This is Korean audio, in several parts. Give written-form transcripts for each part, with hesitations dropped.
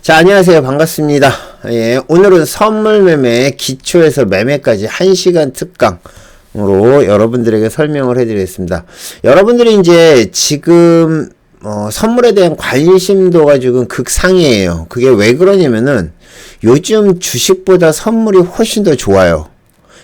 자, 안녕하세요. 반갑습니다. 예, 오늘은 선물 매매 기초에서 매매까지 1시간 특강으로 여러분들에게 설명을 해드리겠습니다. 여러분들이 이제 지금 선물에 대한 관심도가 지금 극상이에요. 그게 왜 그러냐면은 요즘 주식보다 선물이 훨씬 더 좋아요.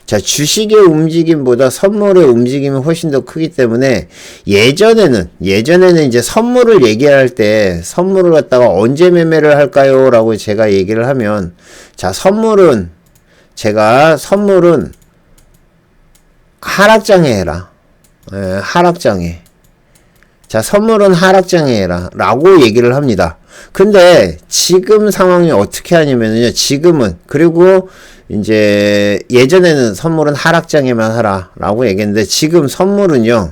자, 주식의 움직임보다 선물의 움직임이 훨씬 더 크기 때문에 예전에는 이제 선물을 얘기할 때 선물을 갖다가 언제 매매를 할까요? 라고 제가 얘기를 하면, 자, 선물은 하락장에 해라. 예, 하락장에. 자, 선물은 하락장에 해라. 라고 얘기를 합니다. 근데 지금 상황이 어떻게 하냐면요. 지금은, 그리고 이제 예전에는 선물은 하락장에만 하라 라고 얘기했는데, 지금 선물은요,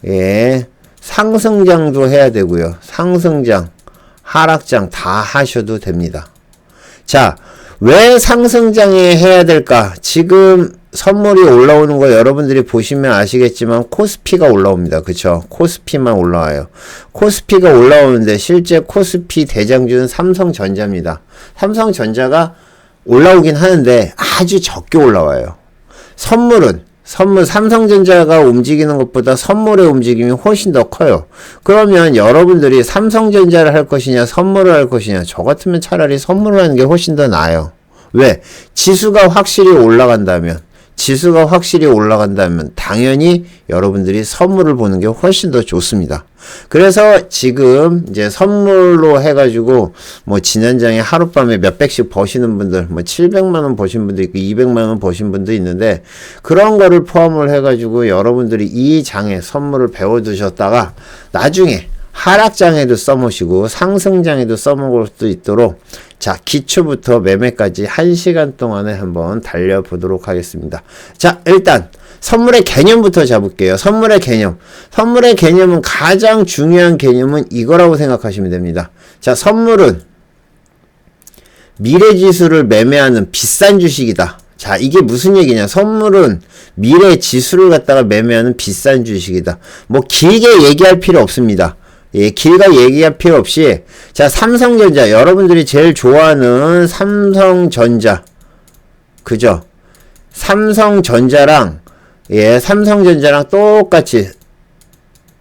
예, 상승장도 해야 되고요. 상승장, 하락장 다 하셔도 됩니다. 자, 왜 상승장에 해야 될까? 지금 선물이 올라오는 거 여러분들이 보시면 아시겠지만 코스피가 올라옵니다. 그쵸? 코스피만 올라와요. 코스피가 올라오는데 실제 코스피 대장주는 삼성전자입니다. 삼성전자가 올라오긴 하는데 아주 적게 올라와요. 삼성전자가 움직이는 것보다 선물의 움직임이 훨씬 더 커요. 그러면 여러분들이 삼성전자를 할 것이냐 선물을 할 것이냐, 저 같으면 차라리 선물을 하는 게 훨씬 더 나아요. 왜? 지수가 확실히 올라간다면 당연히 여러분들이 선물을 보는 게 훨씬 더 좋습니다. 그래서 지금 이제 선물로 해가지고 뭐 지난장에 하룻밤에 몇백씩 버시는 분들, 뭐 700만원 버신 분도 있고 200만원 버신 분도 있는데, 그런 거를 포함을 해가지고 여러분들이 이 장에 선물을 배워두셨다가 나중에 하락장에도 써보시고 상승장에도 써먹을 수 있도록, 자, 기초부터 매매까지 1시간 동안에 한번 달려보도록 하겠습니다. 자, 일단 선물의 개념부터 잡을게요. 선물의 개념은 가장 중요한 개념은 이거라고 생각하시면 됩니다. 자, 선물은 미래지수를 매매하는 비싼 주식이다. 자, 이게 무슨 얘기냐? 선물은 미래 지수를 갖다가 매매하는 비싼 주식이다. 뭐 길게 얘기할 필요 없습니다. 예, 길게 얘기할 필요 없이, 자, 삼성전자, 여러분들이 제일 좋아하는 삼성전자, 그죠? 삼성전자랑 똑같이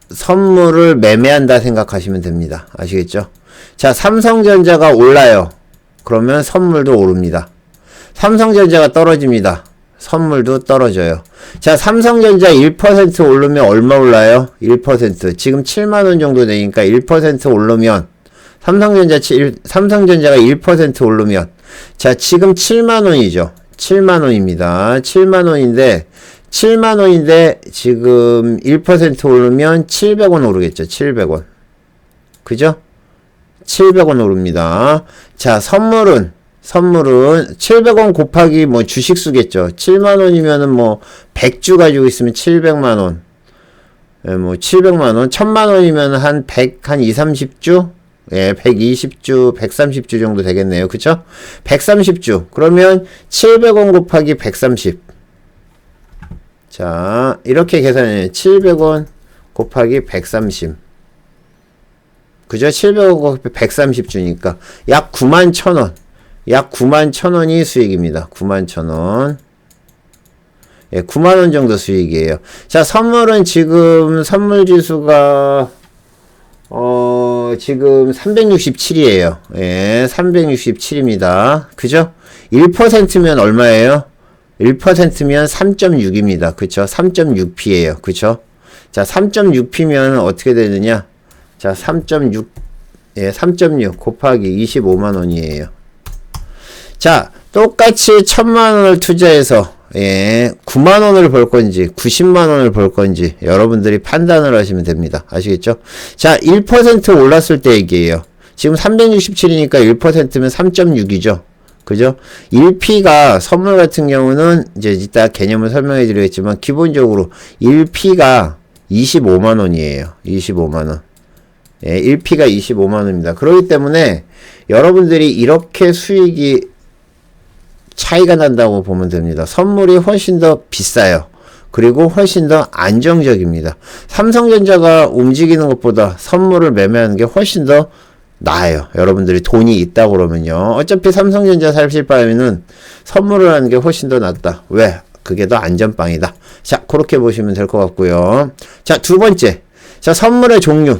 선물을 매매한다 생각하시면 됩니다. 아시겠죠? 자, 삼성전자가 올라요. 그러면 선물도 오릅니다. 삼성전자가 떨어집니다. 선물도 떨어져요. 자, 삼성전자 1% 오르면 얼마 올라요? 1%. 지금 7만원 정도 되니까 1% 오르면, 삼성전자가 1% 오르면, 자, 지금 7만원이죠. 7만원입니다. 7만원인데, 지금 1% 오르면 700원 오르겠죠. 700원. 그죠? 700원 오릅니다. 자, 선물은 700원 곱하기 뭐 주식수겠죠. 7만원이면은 뭐 100주 가지고 있으면 700만원. 예, 뭐 700만원. 1000만원이면 한 30주? 예, 120주, 130주 정도 되겠네요. 그쵸? 130주. 그러면 700원 곱하기 130. 자, 이렇게 계산해요. 700원 곱하기 130. 그죠? 700원 곱하기 130주니까 약 91,000원. 약 91,000원이 수익입니다. 91,000원. 예, 9만원 정도 수익이에요. 자, 선물은 지금 선물지수가 지금 367이에요. 예, 367입니다. 그죠? 1%면 얼마예요? 1%면 3.6입니다. 그쵸? 3.6p예요. 그쵸? 자, 3.6p면 어떻게 되느냐? 자, 3.6 곱하기 25만원이에요. 자, 똑같이 1000만원을 투자해서, 예, 9만원을 벌 건지, 90만원을 벌 건지, 여러분들이 판단을 하시면 됩니다. 아시겠죠? 자, 1% 올랐을 때 얘기예요. 지금 367이니까 1%면 3.6이죠. 그죠? 1P가, 선물 같은 경우는, 이제 이따 개념을 설명해 드리겠지만, 기본적으로 1P가 25만원이에요. 25만원. 예, 1P가 25만원입니다. 그렇기 때문에, 여러분들이 이렇게 수익이 차이가 난다고 보면 됩니다. 선물이 훨씬 더 비싸요. 그리고 훨씬 더 안정적입니다. 삼성전자가 움직이는 것보다 선물을 매매하는 게 훨씬 더 나아요. 여러분들이 돈이 있다 그러면요. 어차피 삼성전자 사실 바에는 선물을 하는 게 훨씬 더 낫다. 왜? 그게 더 안전빵이다. 자, 그렇게 보시면 될 것 같고요. 자, 두 번째. 자, 선물의 종류.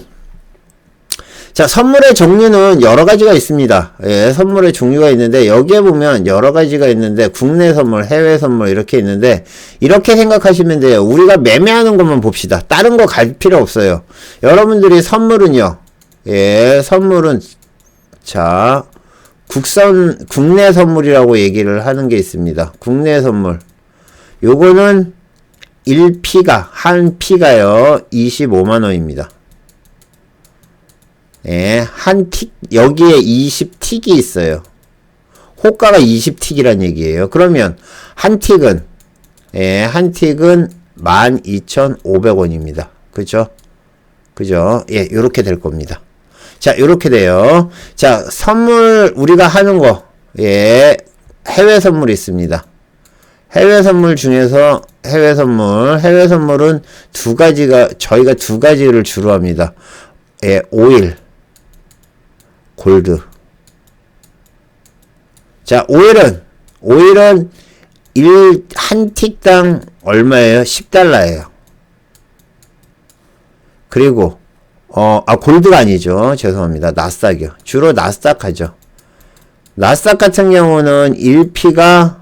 자, 선물의 종류는 여러 가지가 있습니다. 예, 선물의 종류가 있는데, 여기에 보면 여러 가지가 있는데, 국내 선물, 해외 선물, 이렇게 있는데, 이렇게 생각하시면 돼요. 우리가 매매하는 것만 봅시다. 다른 거 갈 필요 없어요. 여러분들이 선물은요, 예, 선물은, 자, 국내 선물이라고 얘기를 하는 게 있습니다. 국내 선물. 요거는 1피가, 한 피가요, 25만원입니다. 예, 한 틱, 여기에 20틱이 있어요. 호가가 20틱이란 얘기예요. 그러면, 한 틱은, 예, 한 틱은 12,500원입니다. 그죠? 그죠? 예, 요렇게 될 겁니다. 자, 요렇게 돼요. 자, 선물, 우리가 하는 거, 예, 해외 선물이 있습니다. 해외 선물 중에서, 해외 선물은 두 가지가, 저희가 두 가지를 주로 합니다. 예, 오일. 골드. 자, 오일은 한 틱당 얼마예요? 10달러예요. 그리고, 골드가 아니죠. 죄송합니다. 나스닥이요. 주로 나스닥 하죠. 나스닥 같은 경우는 1피가,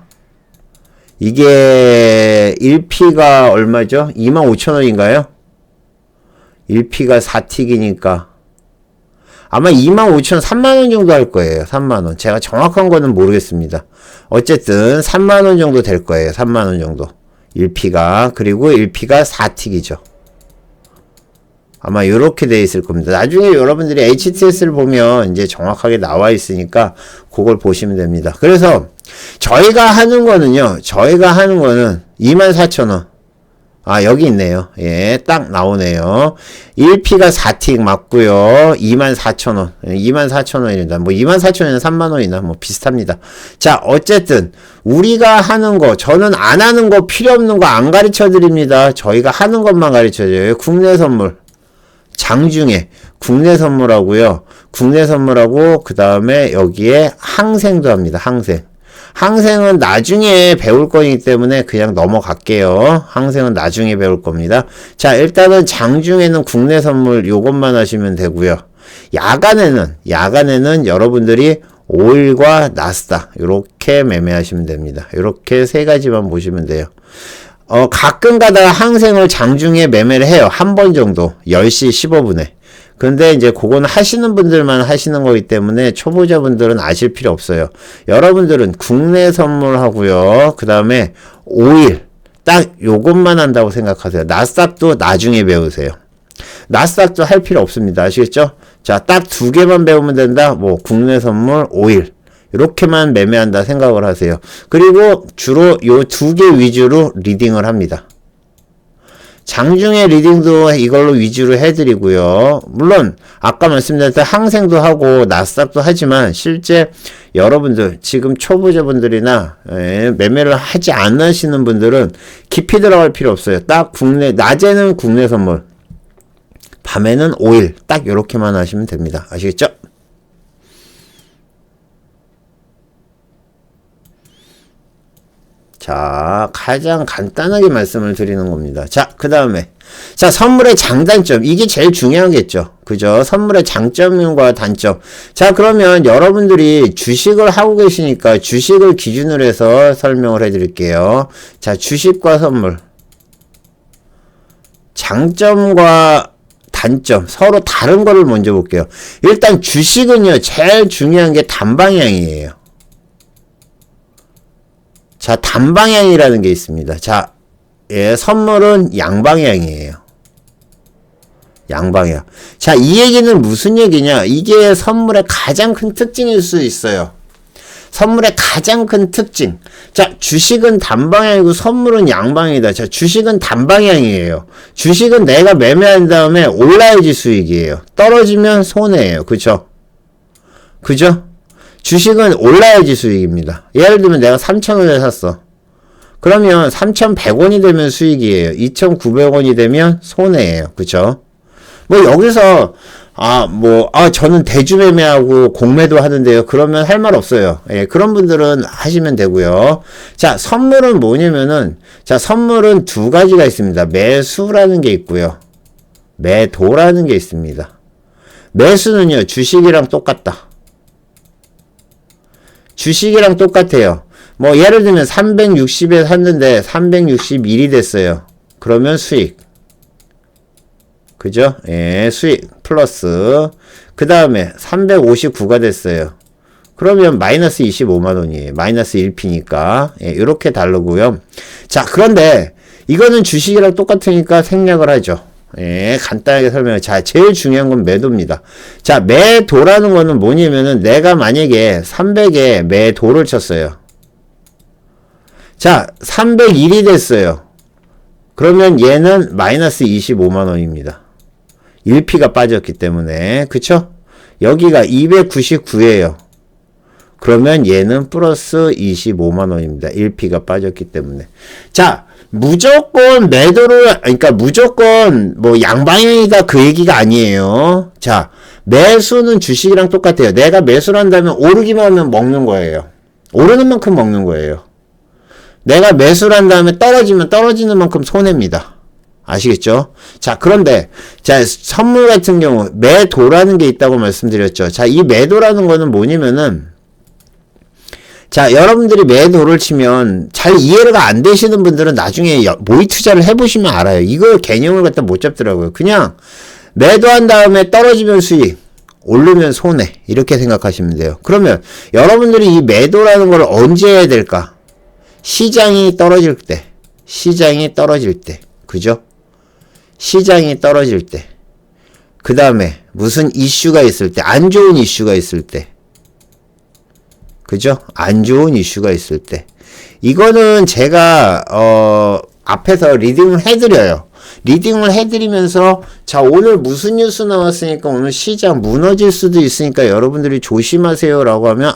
이게, 1피가 얼마죠? 25,000원인가요? 1피가 4틱이니까. 아마 25,000원, 3만원 정도 할 거예요. 3만원. 제가 정확한 거는 모르겠습니다. 어쨌든, 3만원 정도 될 거예요. 3만원 정도. 1피가. 그리고 1피가 4틱이죠. 아마 요렇게 돼 있을 겁니다. 나중에 여러분들이 HTS를 보면 이제 정확하게 나와 있으니까 그걸 보시면 됩니다. 그래서, 저희가 하는 거는 24,000원. 아, 여기 있네요. 예, 딱 나오네요. 1피가 4틱 맞고요. 24,000원. 24,000원입니다. 뭐 24,000원이나 3만원이나 뭐 비슷합니다. 자, 어쨌든 우리가 하는 거, 저는 안 하는 거, 필요 없는 거 안 가르쳐 드립니다. 저희가 하는 것만 가르쳐 줘요. 국내 선물. 장중에 국내 선물하고요. 국내 선물하고 그다음에 여기에 항생도 합니다. 항생은 나중에 배울 거이기 때문에 그냥 넘어갈게요. 항생은 나중에 배울 겁니다. 자, 일단은 장중에는 국내 선물 요것만 하시면 되고요. 야간에는 여러분들이 오일과 나스닥 요렇게 매매하시면 됩니다. 요렇게 세 가지만 보시면 돼요. 가끔 가다가 항생을 장중에 매매를 해요. 한 번 정도. 10시 15분에. 근데 이제 그건 하시는 분들만 하시는 거기 때문에 초보자분들은 아실 필요 없어요. 여러분들은 국내 선물하고요. 그 다음에 오일. 딱 요것만 한다고 생각하세요. 나스닥도 나중에 배우세요. 나스닥도 할 필요 없습니다. 아시겠죠? 자, 딱 두 개만 배우면 된다. 뭐 국내 선물, 오일. 이렇게만 매매한다 생각을 하세요. 그리고 주로 요 두 개 위주로 리딩을 합니다. 장중에 리딩도 이걸로 위주로 해드리고요. 물론 아까 말씀드렸던 항생도 하고 나스닥도 하지만 실제 여러분들 지금 초보자분들이나 매매를 하지 않으시는 분들은 깊이 들어갈 필요 없어요. 딱 낮에는 국내 선물, 밤에는 오일, 딱 요렇게만 하시면 됩니다. 아시겠죠? 자, 가장 간단하게 말씀을 드리는 겁니다. 자, 그 다음에. 자, 선물의 장단점. 이게 제일 중요하겠죠. 그죠? 선물의 장점과 단점. 자, 그러면 여러분들이 주식을 하고 계시니까 주식을 기준으로 해서 설명을 해드릴게요. 자, 주식과 선물. 장점과 단점. 서로 다른 거를 먼저 볼게요. 일단 주식은요, 제일 중요한 게 단방향이에요. 자, 단방향이라는 게 있습니다. 자, 예, 선물은 양방향이에요. 양방향. 자, 이 얘기는 무슨 얘기냐? 이게 선물의 가장 큰 특징일 수 있어요. 선물의 가장 큰 특징. 자, 주식은 단방향이고 선물은 양방향이다. 자, 주식은 단방향이에요. 주식은 내가 매매한 다음에 올라야지 수익이에요. 떨어지면 손해예요. 그죠? 그죠? 주식은 올라야지 수익입니다. 예를 들면 내가 3,000원에 샀어. 그러면 3,100원이 되면 수익이에요. 2,900원이 되면 손해예요. 그쵸? 뭐 여기서 저는 대주 매매하고 공매도 하는데요. 그러면 할 말 없어요. 예, 그런 분들은 하시면 되고요. 자, 선물은 뭐냐면은, 자, 선물은 두 가지가 있습니다. 매수라는 게 있고요. 매도라는 게 있습니다. 매수는요, 주식이랑 똑같다. 주식이랑 똑같아요. 뭐, 예를 들면 360에 샀는데 361이 됐어요. 그러면 수익. 그죠? 예, 수익 플러스. 그 다음에 359가 됐어요. 그러면 마이너스 25만원이에요. 마이너스 1P니까. 예, 이렇게 다르고요. 자, 그런데 이거는 주식이랑 똑같으니까 생략을 하죠. 예, 간단하게 설명해. 자, 제일 중요한 건 매도입니다. 자, 매도라는 거는 뭐냐면은 내가 만약에 300에 매도를 쳤어요. 자, 301이 됐어요. 그러면 얘는 마이너스 25만원입니다. 1P가 빠졌기 때문에. 그쵸? 여기가 299예요. 그러면 얘는 플러스 25만원입니다. 1P가 빠졌기 때문에. 자, 무조건 매도를, 그러니까 무조건 뭐 양방향이다 그 얘기가 아니에요. 자, 매수는 주식이랑 똑같아요. 내가 매수를 한다면 오르기만 하면 먹는 거예요. 오르는 만큼 먹는 거예요. 내가 매수를 한 다음에 떨어지면 떨어지는 만큼 손해입니다. 아시겠죠? 자, 그런데, 자, 선물 같은 경우, 매도라는 게 있다고 말씀드렸죠. 자, 이 매도라는 거는 뭐냐면은, 자, 여러분들이 매도를 치면 잘 이해가 안 되시는 분들은 나중에 모의 투자를 해보시면 알아요. 이거 개념을 갖다 못 잡더라고요. 그냥 매도한 다음에 떨어지면 수익, 오르면 손해. 이렇게 생각하시면 돼요. 그러면 여러분들이 이 매도라는 걸 언제 해야 될까? 시장이 떨어질 때. 시장이 떨어질 때. 그죠? 시장이 떨어질 때. 그 다음에 무슨 이슈가 있을 때. 안 좋은 이슈가 있을 때. 그죠? 안 좋은 이슈가 있을 때. 이거는 제가, 앞에서 리딩을 해드려요. 리딩을 해드리면서, 자, 오늘 무슨 뉴스 나왔으니까 오늘 시장 무너질 수도 있으니까 여러분들이 조심하세요. 라고 하면,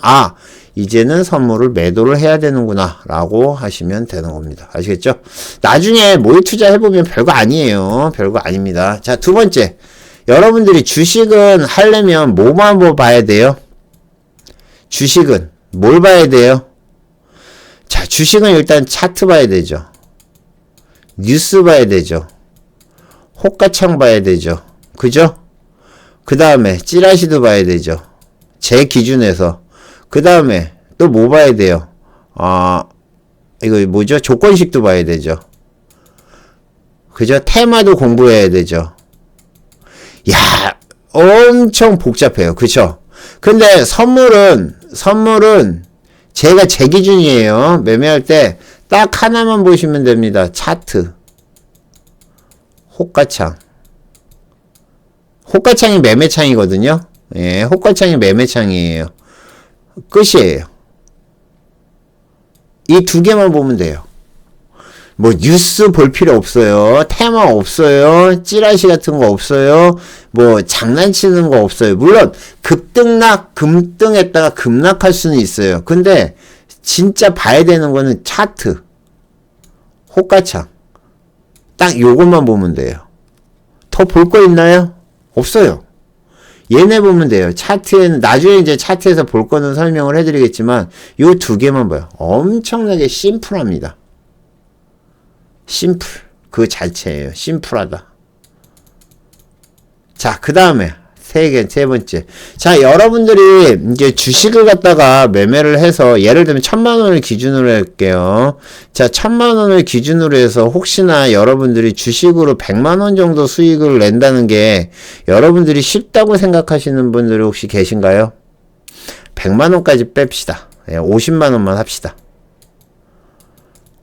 이제는 선물을 매도를 해야 되는구나. 라고 하시면 되는 겁니다. 아시겠죠? 나중에 모의 투자 해보면 별거 아니에요. 별거 아닙니다. 자, 두 번째. 여러분들이 주식은 하려면 뭐만 봐야 돼요? 주식은 뭘 봐야 돼요? 자, 주식은 일단 차트 봐야 되죠. 뉴스 봐야 되죠. 호가창 봐야 되죠. 그죠? 그 다음에 찌라시도 봐야 되죠. 제 기준에서. 그 다음에 또 뭐 봐야 돼요? 이거 뭐죠? 조건식도 봐야 되죠. 그죠? 테마도 공부해야 되죠. 야, 엄청 복잡해요. 그쵸? 근데 선물은 제가 제 기준이에요. 매매할 때 딱 하나만 보시면 됩니다. 차트. 호가창. 호가창이 매매창이거든요. 예, 호가창이 매매창이에요. 끝이에요. 이 두 개만 보면 돼요. 뭐 뉴스 볼 필요 없어요. 테마 없어요. 찌라시 같은 거 없어요. 뭐 장난치는 거 없어요. 물론 급등했다가 급락할 수는 있어요. 근데 진짜 봐야 되는 거는 차트, 호가창. 딱 요것만 보면 돼요. 더 볼 거 있나요? 없어요. 얘네 보면 돼요. 차트에는 나중에 이제 차트에서 볼 거는 설명을 해드리겠지만 요 두 개만 봐요. 엄청나게 심플합니다. 심플. 그 자체예요. 심플하다. 자, 그 다음에 세 번째. 자, 여러분들이 이제 주식을 갖다가 매매를 해서 예를 들면 1000만원을 기준으로 할게요. 자, 1000만원을 기준으로 해서 혹시나 여러분들이 주식으로 100만원 정도 수익을 낸다는 게 여러분들이 쉽다고 생각하시는 분들이 혹시 계신가요? 100만원까지 뺍시다. 50만원만 합시다.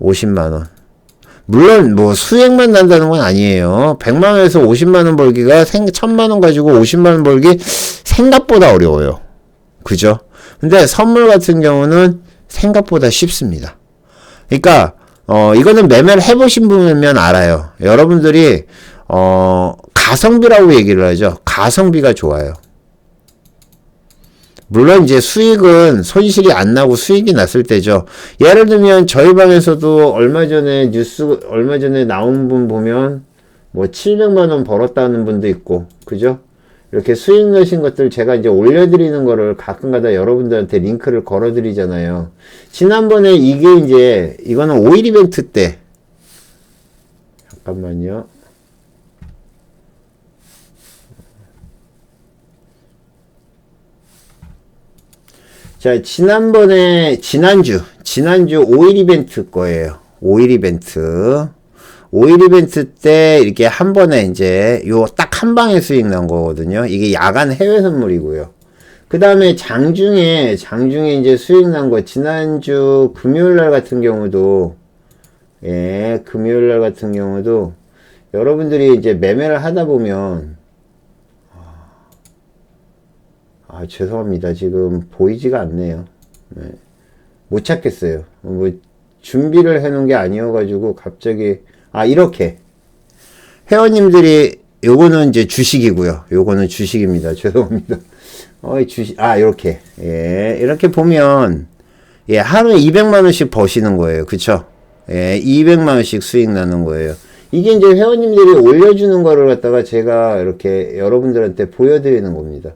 50만원. 물론 뭐 수익만 난다는 건 아니에요. 100만원에서 50만원 벌기가 1000만원 가지고 50만원 벌기 생각보다 어려워요. 그죠? 근데 선물 같은 경우는 생각보다 쉽습니다. 그러니까 이거는 매매를 해보신 분이면 알아요. 여러분들이 가성비라고 얘기를 하죠. 가성비가 좋아요. 물론 이제 수익은 손실이 안 나고 수익이 났을 때죠. 예를 들면 저희 방에서도 얼마 전에 나온 분 보면 뭐 700만원 벌었다는 분도 있고, 그죠? 이렇게 수익 넣으신 것들 제가 이제 올려드리는 거를 가끔가다 여러분들한테 링크를 걸어드리잖아요. 지난번에 이게 이제, 이거는 5일 이벤트 때, 잠깐만요. 자, 지난주 5일 이벤트 거예요. 5일 이벤트. 5일 이벤트 때 이렇게 한 번에 이제 요 딱 한 방에 수익 난 거거든요. 이게 야간 해외 선물이고요. 그 다음에 장중에 이제 수익 난 거, 지난주 금요일 날 같은 경우도, 예, 금요일 날 같은 경우도 여러분들이 이제 매매를 하다 보면, 죄송합니다. 지금 보이지가 않네요. 네. 못 찾겠어요. 뭐, 준비를 해놓은 게 아니어가지고, 갑자기, 이렇게. 회원님들이, 요거는 이제 주식이고요. 요거는 주식입니다. 죄송합니다. 이렇게. 예, 이렇게 보면, 예, 하루에 200만원씩 버시는 거예요. 그쵸? 예, 200만원씩 수익 나는 거예요. 이게 이제 회원님들이 올려주는 거를 갖다가 제가 이렇게 여러분들한테 보여드리는 겁니다.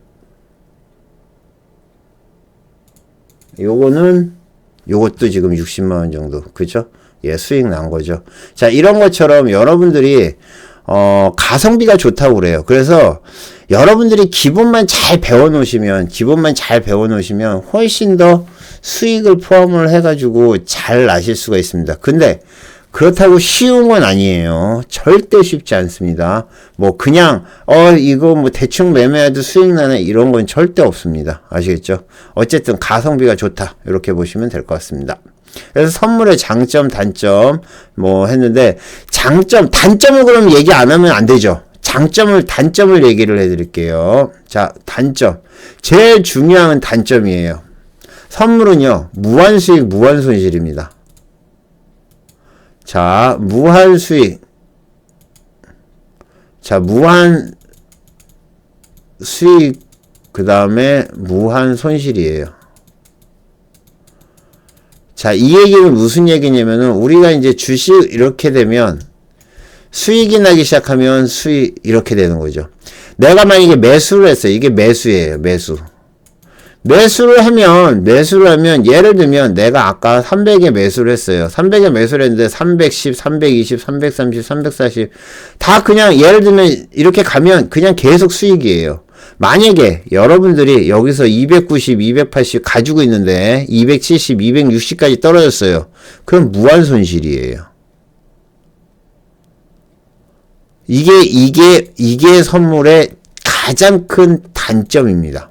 요것도 지금 60만원 정도. 그죠? 예, 수익 난 거죠. 자, 이런 것처럼 여러분들이, 가성비가 좋다고 그래요. 그래서 여러분들이 기본만 잘 배워놓으시면 훨씬 더 수익을 포함을 해가지고 잘 나실 수가 있습니다. 근데, 그렇다고 쉬운 건 아니에요. 절대 쉽지 않습니다. 뭐 그냥 이거 뭐 대충 매매해도 수익 나네 이런 건 절대 없습니다. 아시겠죠? 어쨌든 가성비가 좋다. 이렇게 보시면 될 것 같습니다. 그래서 선물의 장점, 단점 뭐 했는데 단점을 그럼 얘기 안 하면 안 되죠. 단점을 얘기를 해 드릴게요. 자, 단점. 제일 중요한 단점이에요. 선물은요. 무한 수익, 무한 손실입니다. 자, 무한 수익. 자, 무한 수익, 그 다음에 무한 손실이에요. 자, 이 얘기는 무슨 얘기냐면은, 우리가 이제 주식 이렇게 되면, 수익이 나기 시작하면 수익 이렇게 되는 거죠. 내가 만약에 매수를 했어요. 이게 매수예요, 매수. 매수를 하면 예를 들면 내가 아까 300에 매수를 했어요. 300에 매수를 했는데 310, 320, 330, 340 다 그냥 예를 들면 이렇게 가면 그냥 계속 수익이에요. 만약에 여러분들이 여기서 290, 280 가지고 있는데 270, 260까지 떨어졌어요. 그럼 무한 손실이에요. 이게 선물의 가장 큰 단점입니다.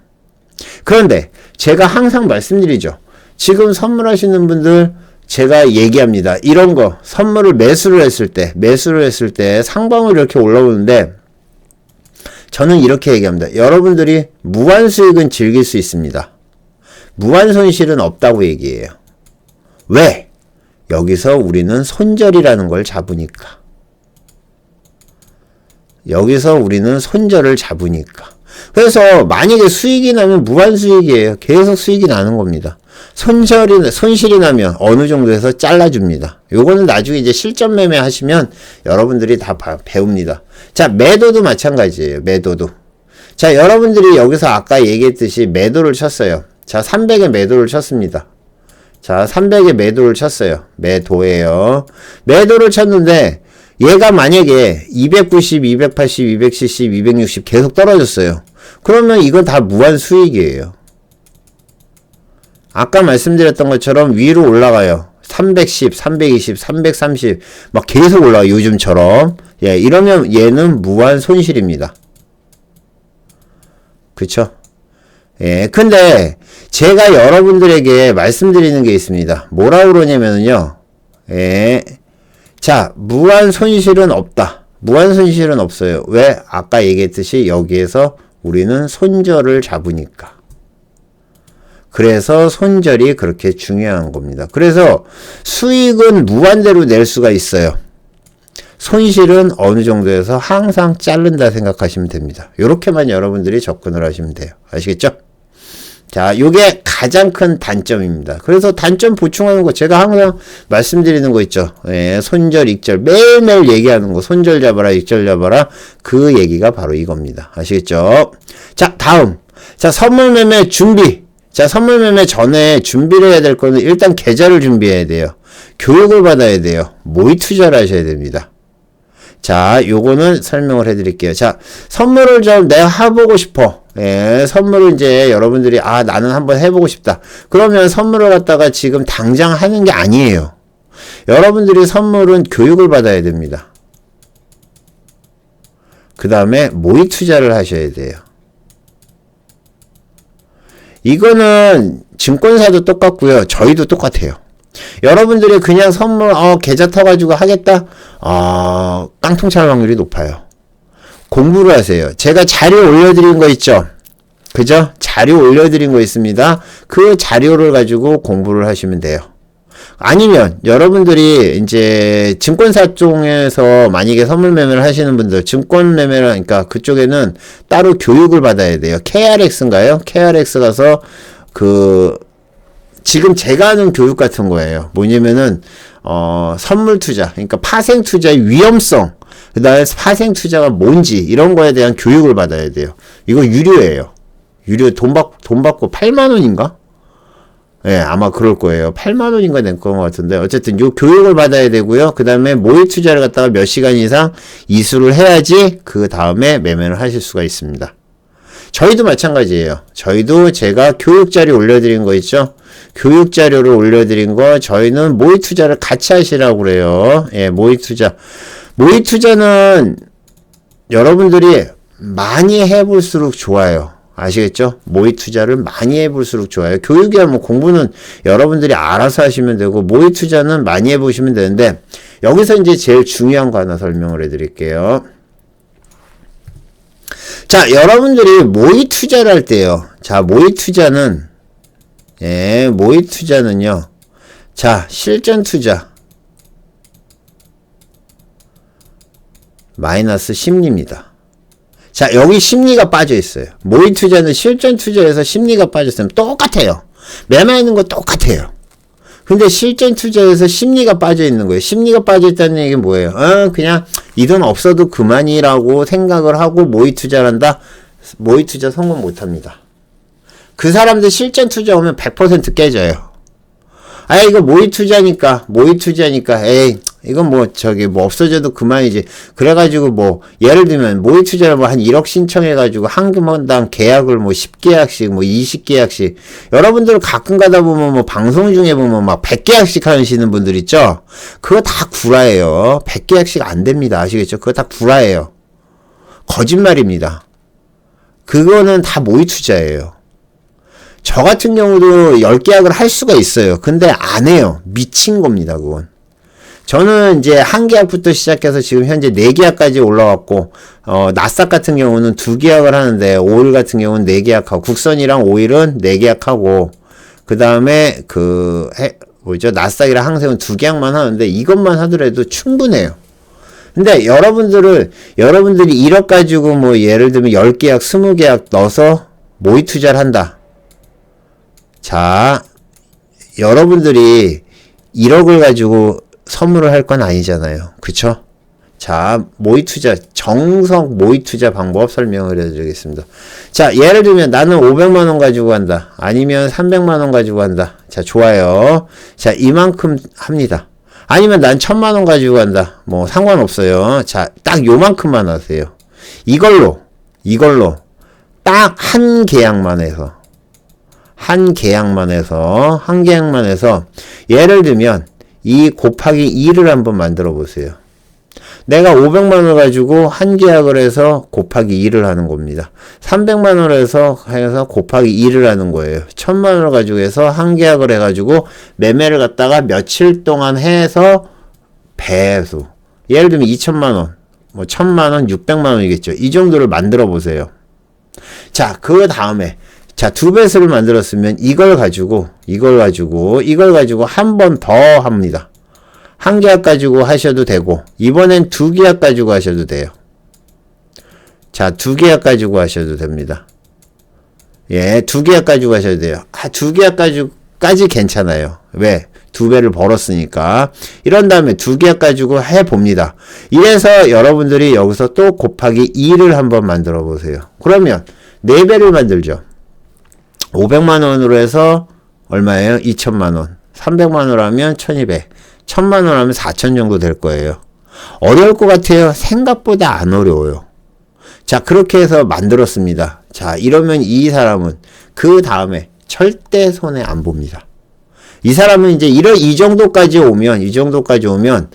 그런데 제가 항상 말씀드리죠. 지금 선물하시는 분들 제가 얘기합니다. 이런 거 선물을 매수를 했을 때 상방으로 이렇게 올라오는데 저는 이렇게 얘기합니다. 여러분들이 무한 수익은 즐길 수 있습니다. 무한 손실은 없다고 얘기해요. 왜? 여기서 우리는 손절이라는 걸 잡으니까. 여기서 우리는 손절을 잡으니까. 그래서 만약에 수익이 나면 무한 수익이에요. 계속 수익이 나는 겁니다. 손실이 나면 어느 정도에서 잘라줍니다. 요거는 나중에 이제 실전 매매 하시면 여러분들이 다 배웁니다. 자, 매도도 마찬가지예요. 매도도. 자, 여러분들이 여기서 아까 얘기했듯이 매도를 쳤어요. 자, 300에 매도를 쳤습니다. 자, 300에 매도를 쳤어요. 매도예요. 매도를 쳤는데 얘가 만약에 290, 280, 270, 260 계속 떨어졌어요. 그러면 이건 다 무한 수익이에요. 아까 말씀드렸던 것처럼 위로 올라가요. 310, 320, 330 막 계속 올라가요. 요즘처럼. 예, 이러면 얘는 무한 손실입니다. 그쵸? 예, 근데 제가 여러분들에게 말씀드리는 게 있습니다. 뭐라 그러냐면요. 예. 자, 무한 손실은 없다. 무한 손실은 없어요. 왜? 아까 얘기했듯이 여기에서 우리는 손절을 잡으니까. 그래서 손절이 그렇게 중요한 겁니다. 그래서 수익은 무한대로 낼 수가 있어요. 손실은 어느 정도에서 항상 자른다 생각하시면 됩니다. 이렇게만 여러분들이 접근을 하시면 돼요. 아시겠죠? 자. 자, 요게 가장 큰 단점입니다. 그래서 단점 보충하는 거 제가 항상 말씀드리는 거 있죠. 예, 손절, 익절 매일매일 얘기하는 거 손절 잡아라, 익절 잡아라 그 얘기가 바로 이겁니다. 아시겠죠? 자, 다음. 자, 선물 매매 준비. 자, 선물 매매 전에 준비를 해야 될 거는 일단 계좌를 준비해야 돼요. 교육을 받아야 돼요. 모의 투자를 하셔야 됩니다. 자, 요거는 설명을 해드릴게요. 자, 선물을 좀 내가 해보고 싶어. 예, 선물을 이제 여러분들이, 아, 나는 한번 해보고 싶다. 그러면 선물을 갖다가 지금 당장 하는 게 아니에요. 여러분들이 선물은 교육을 받아야 됩니다. 그 다음에 모의 투자를 하셔야 돼요. 이거는 증권사도 똑같고요. 저희도 똑같아요. 여러분들이 그냥 선물 계좌 터가지고 하겠다? 깡통 찰 확률이 높아요. 공부를 하세요. 제가 자료 올려드린 거 있죠? 그죠? 자료 올려드린 거 있습니다. 그 자료를 가지고 공부를 하시면 돼요. 아니면 여러분들이 이제 증권사 쪽에서 만약에 선물 매매를 하시는 분들, 증권 매매를 하니까 그쪽에는 따로 교육을 받아야 돼요. KRX인가요? KRX 가서 지금 제가 하는 교육 같은 거예요. 뭐냐면은 선물 투자, 그러니까 파생 투자의 위험성, 그다음에 파생 투자가 뭔지 이런 거에 대한 교육을 받아야 돼요. 이거 유료예요. 유료 돈 받고 8만 원인가? 예, 아마 그럴 거예요. 8만 원인가 낸 것 같은데 어쨌든 요 교육을 받아야 되고요. 그다음에 모의 투자를 갖다가 몇 시간 이상 이수를 해야지 그 다음에 매매를 하실 수가 있습니다. 저희도 마찬가지예요. 저희도 제가 교육 자료 올려드린 거 있죠? 교육 자료를 올려드린 거 저희는 모의 투자를 같이 하시라고 그래요. 예, 모의 투자. 모의 투자는 여러분들이 많이 해볼수록 좋아요. 아시겠죠? 모의 투자를 많이 해볼수록 좋아요. 교육이야 뭐 공부는 여러분들이 알아서 하시면 되고 모의 투자는 많이 해보시면 되는데 여기서 이제 제일 중요한 거 하나 설명을 해드릴게요. 자, 여러분들이 모의 투자를 할 때요. 자, 모의 투자는요. 자, 실전 투자 마이너스 심리입니다. 자, 여기 심리가 빠져 있어요. 모의 투자는 실전 투자에서 심리가 빠졌으면 똑같아요. 매매하는 거 똑같아요. 근데 실전 투자에서 심리가 빠져 있는 거예요. 심리가 빠져 있다는 얘기는 뭐예요? 그냥 이 돈 없어도 그만이라고 생각을 하고 모의 투자를 한다? 모의 투자 성공 못 합니다. 그 사람들 실전 투자 오면 100% 깨져요. 이거 모의 투자니까, 에이, 이건 뭐 없어져도 그만이지. 그래가지고 예를 들면 모의 투자를 한 1억 신청해가지고 한 번당 계약을 10계약씩, 20계약씩. 여러분들 가끔 가다 보면 방송 중에 보면 100계약씩 하시는 분들 있죠? 그거 다 구라예요. 100계약씩 안 됩니다. 아시겠죠? 그거 다 구라예요. 거짓말입니다. 그거는 다 모의 투자예요. 저 같은 경우도 10계약을 할 수가 있어요. 근데 안 해요. 미친 겁니다, 그건. 저는 이제 1계약부터 시작해서 지금 현재 4계약까지 올라왔고, 나스닥 같은 경우는 2계약을 하는데, 오일 같은 경우는 4계약하고, 국선이랑 오일은 4계약하고, 그 다음에 나스닥이랑 항생은 2계약만 하는데, 이것만 하더라도 충분해요. 근데 여러분들이 1억 가지고 예를 들면 10계약, 20계약 넣어서 모의 투자를 한다. 자, 여러분들이 1억을 가지고 선물을 할 건 아니잖아요. 그쵸? 자, 모의 투자, 정석 모의 투자 방법 설명을 해드리겠습니다. 자, 예를 들면 나는 500만원 가지고 간다. 아니면 300만원 가지고 간다. 자, 좋아요. 자, 이만큼 합니다. 아니면 난 1000만원 가지고 간다. 상관없어요. 자, 딱 요만큼만 하세요. 이걸로, 딱 한 계약만 해서, 예를 들면, 이 곱하기 2를 한번 만들어 보세요. 내가 500만원을 가지고 한 계약을 해서 곱하기 2를 하는 겁니다. 300만원을 해서 곱하기 2를 하는 거예요. 1000만원을 가지고 해서 한 계약을 해가지고 매매를 갖다가 며칠 동안 해서 배수. 예를 들면 2천만원, 1000만원, 600만원이겠죠. 이 정도를 만들어 보세요. 자, 그 다음에 자, 2배수를 만들었으면 이걸 가지고 한 번 더 합니다. 한 계약 가지고 하셔도 되고, 이번엔 2계약 가지고 하셔도 돼요. 자, 2계약 가지고 하셔도 됩니다. 예, 2계약 가지고 가셔야 돼요. 2계약 가지고까지 괜찮아요. 왜? 2배를 벌었으니까. 이런 다음에 2계약 가지고 해봅니다. 이래서 여러분들이 여기서 또 곱하기 2를 한번 만들어 보세요. 그러면 4배를 만들죠. 500만원으로 해서 얼마예요? 2천만원. 300만원 하면 1200. 1000만원 하면 4000 정도 될 거예요. 어려울 것 같아요? 생각보다 안 어려워요. 자, 그렇게 해서 만들었습니다. 자, 이러면 이 사람은 그 다음에 절대 손해 안 봅니다. 이 사람은 이제 이 정도까지 오면,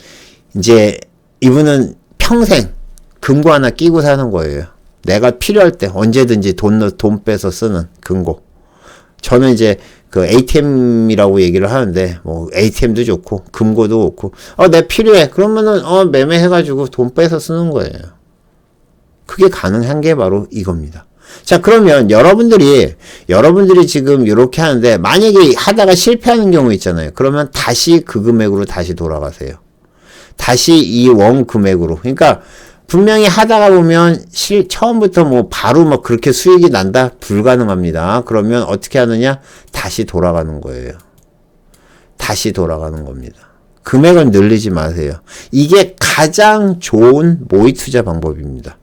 이제 이분은 평생 금고 하나 끼고 사는 거예요. 내가 필요할 때 언제든지 돈 빼서 쓰는 금고. 저는 이제 그 ATM이라고 얘기를 하는데, 뭐 ATM도 좋고 금고도 좋고, 내 필요해. 그러면은 매매해가지고 돈 빼서 쓰는 거예요. 그게 가능한 게 바로 이겁니다. 자, 그러면 여러분들이 지금 이렇게 하는데, 만약에 하다가 실패하는 경우 있잖아요. 그러면 다시 그 금액으로 다시 돌아가세요. 다시 이 원 금액으로. 그러니까 분명히 하다가 보면 처음부터 뭐 바로 막 그렇게 수익이 난다? 불가능합니다. 그러면 어떻게 하느냐? 다시 돌아가는 거예요. 다시 돌아가는 겁니다. 금액을 늘리지 마세요. 이게 가장 좋은 모의 투자 방법입니다.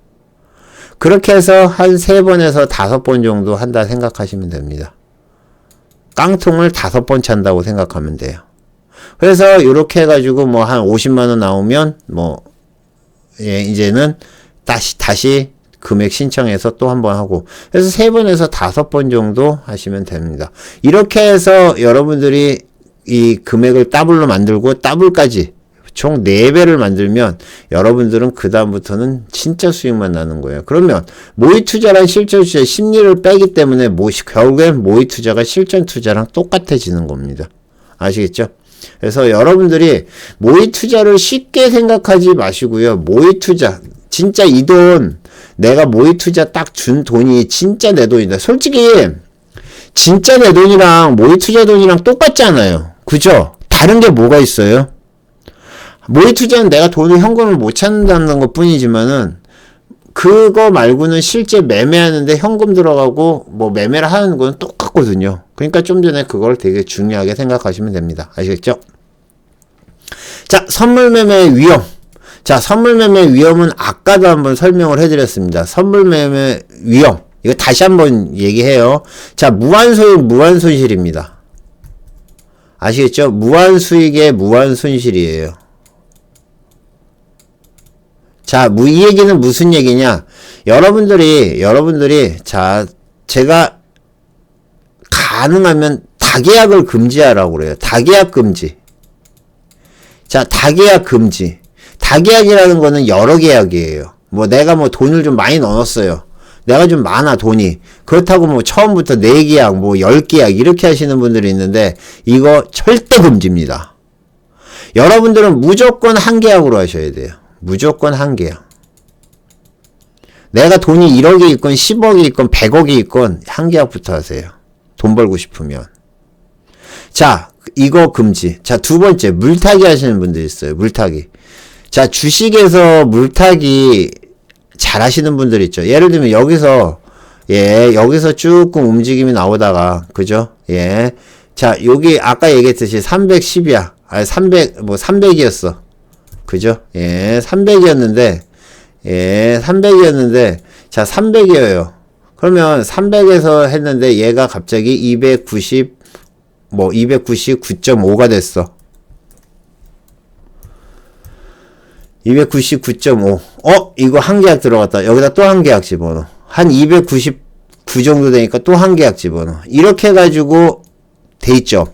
그렇게 해서 한 3번에서 5번 정도 한다 생각하시면 됩니다. 깡통을 5번 찬다고 생각하면 돼요. 그래서 이렇게 해가지고 뭐 한 50만원 나오면 이제는 다시 금액 신청해서 또 한 번 하고, 그래서 3번에서 5번 정도 하시면 됩니다. 이렇게 해서 여러분들이 이 금액을 더블로 만들고 더블까지 총 4배를 만들면 여러분들은 그 다음부터는 진짜 수익만 나는 거예요. 그러면 모의 투자랑 실전 투자 심리를 빼기 때문에 결국엔 모의 투자가 실전 투자랑 똑같아지는 겁니다. 아시겠죠? 그래서 여러분들이 모의 투자를 쉽게 생각하지 마시고요. 모의 투자, 진짜 이 돈, 내가 모의 투자 딱 준 돈이 진짜 내 돈이다. 솔직히 진짜 내 돈이랑 모의 투자 돈이랑 똑같지 않아요. 그죠? 다른 게 뭐가 있어요? 모의 투자는 내가 돈을 현금을 못 찾는다는 것 뿐이지만은, 그거 말고는 실제 매매하는데 현금 들어가고 뭐 매매를 하는 건 똑같거든요. 그러니까 좀 전에 그걸 되게 중요하게 생각하시면 됩니다. 아시겠죠? 자, 선물 매매의 위험. 자, 선물 매매의 위험은 아까도 한번 설명을 해드렸습니다. 선물 매매 위험. 이거 다시 한번 얘기해요. 자, 무한소익, 무한손실입니다. 아시겠죠? 무한수익의 무한손실이에요. 자, 이 얘기는 무슨 얘기냐? 여러분들이, 자, 제가 가능하면 다계약을 금지하라고 그래요. 다계약 금지. 자, 다계약 금지. 다계약이라는 거는 여러 계약이에요. 뭐 내가 뭐 돈을 좀 많이 넣었어요. 내가 좀 많아, 돈이. 그렇다고 뭐 처음부터 4계약, 뭐 10계약 이렇게 하시는 분들이 있는데, 이거 절대 금지입니다. 여러분들은 무조건 1계약으로 하셔야 돼요. 무조건 1계약. 내가 돈이 1억이 있건 10억이 있건 100억이 있건 1계약부터 하세요. 돈 벌고 싶으면. 자, 이거 금지. 자, 2번째, 물타기 하시는 분들 있어요. 물타기. 자, 주식에서 물타기 잘 하시는 분들 있죠. 예를 들면 여기서 조금 움직임이 나오다가, 그죠? 예. 자, 여기 아까 얘기했듯이 310이야. 300이었어. 그죠? 예, 300이었는데, 자, 300이에요. 그러면 300에서 했는데 얘가 갑자기 299.5가 됐어. 299.5. 이거 1계약 들어갔다. 여기다 또 1계약 집어넣어. 한 299 정도 되니까 또 1계약 집어넣어. 이렇게 해가지고 돼 있죠.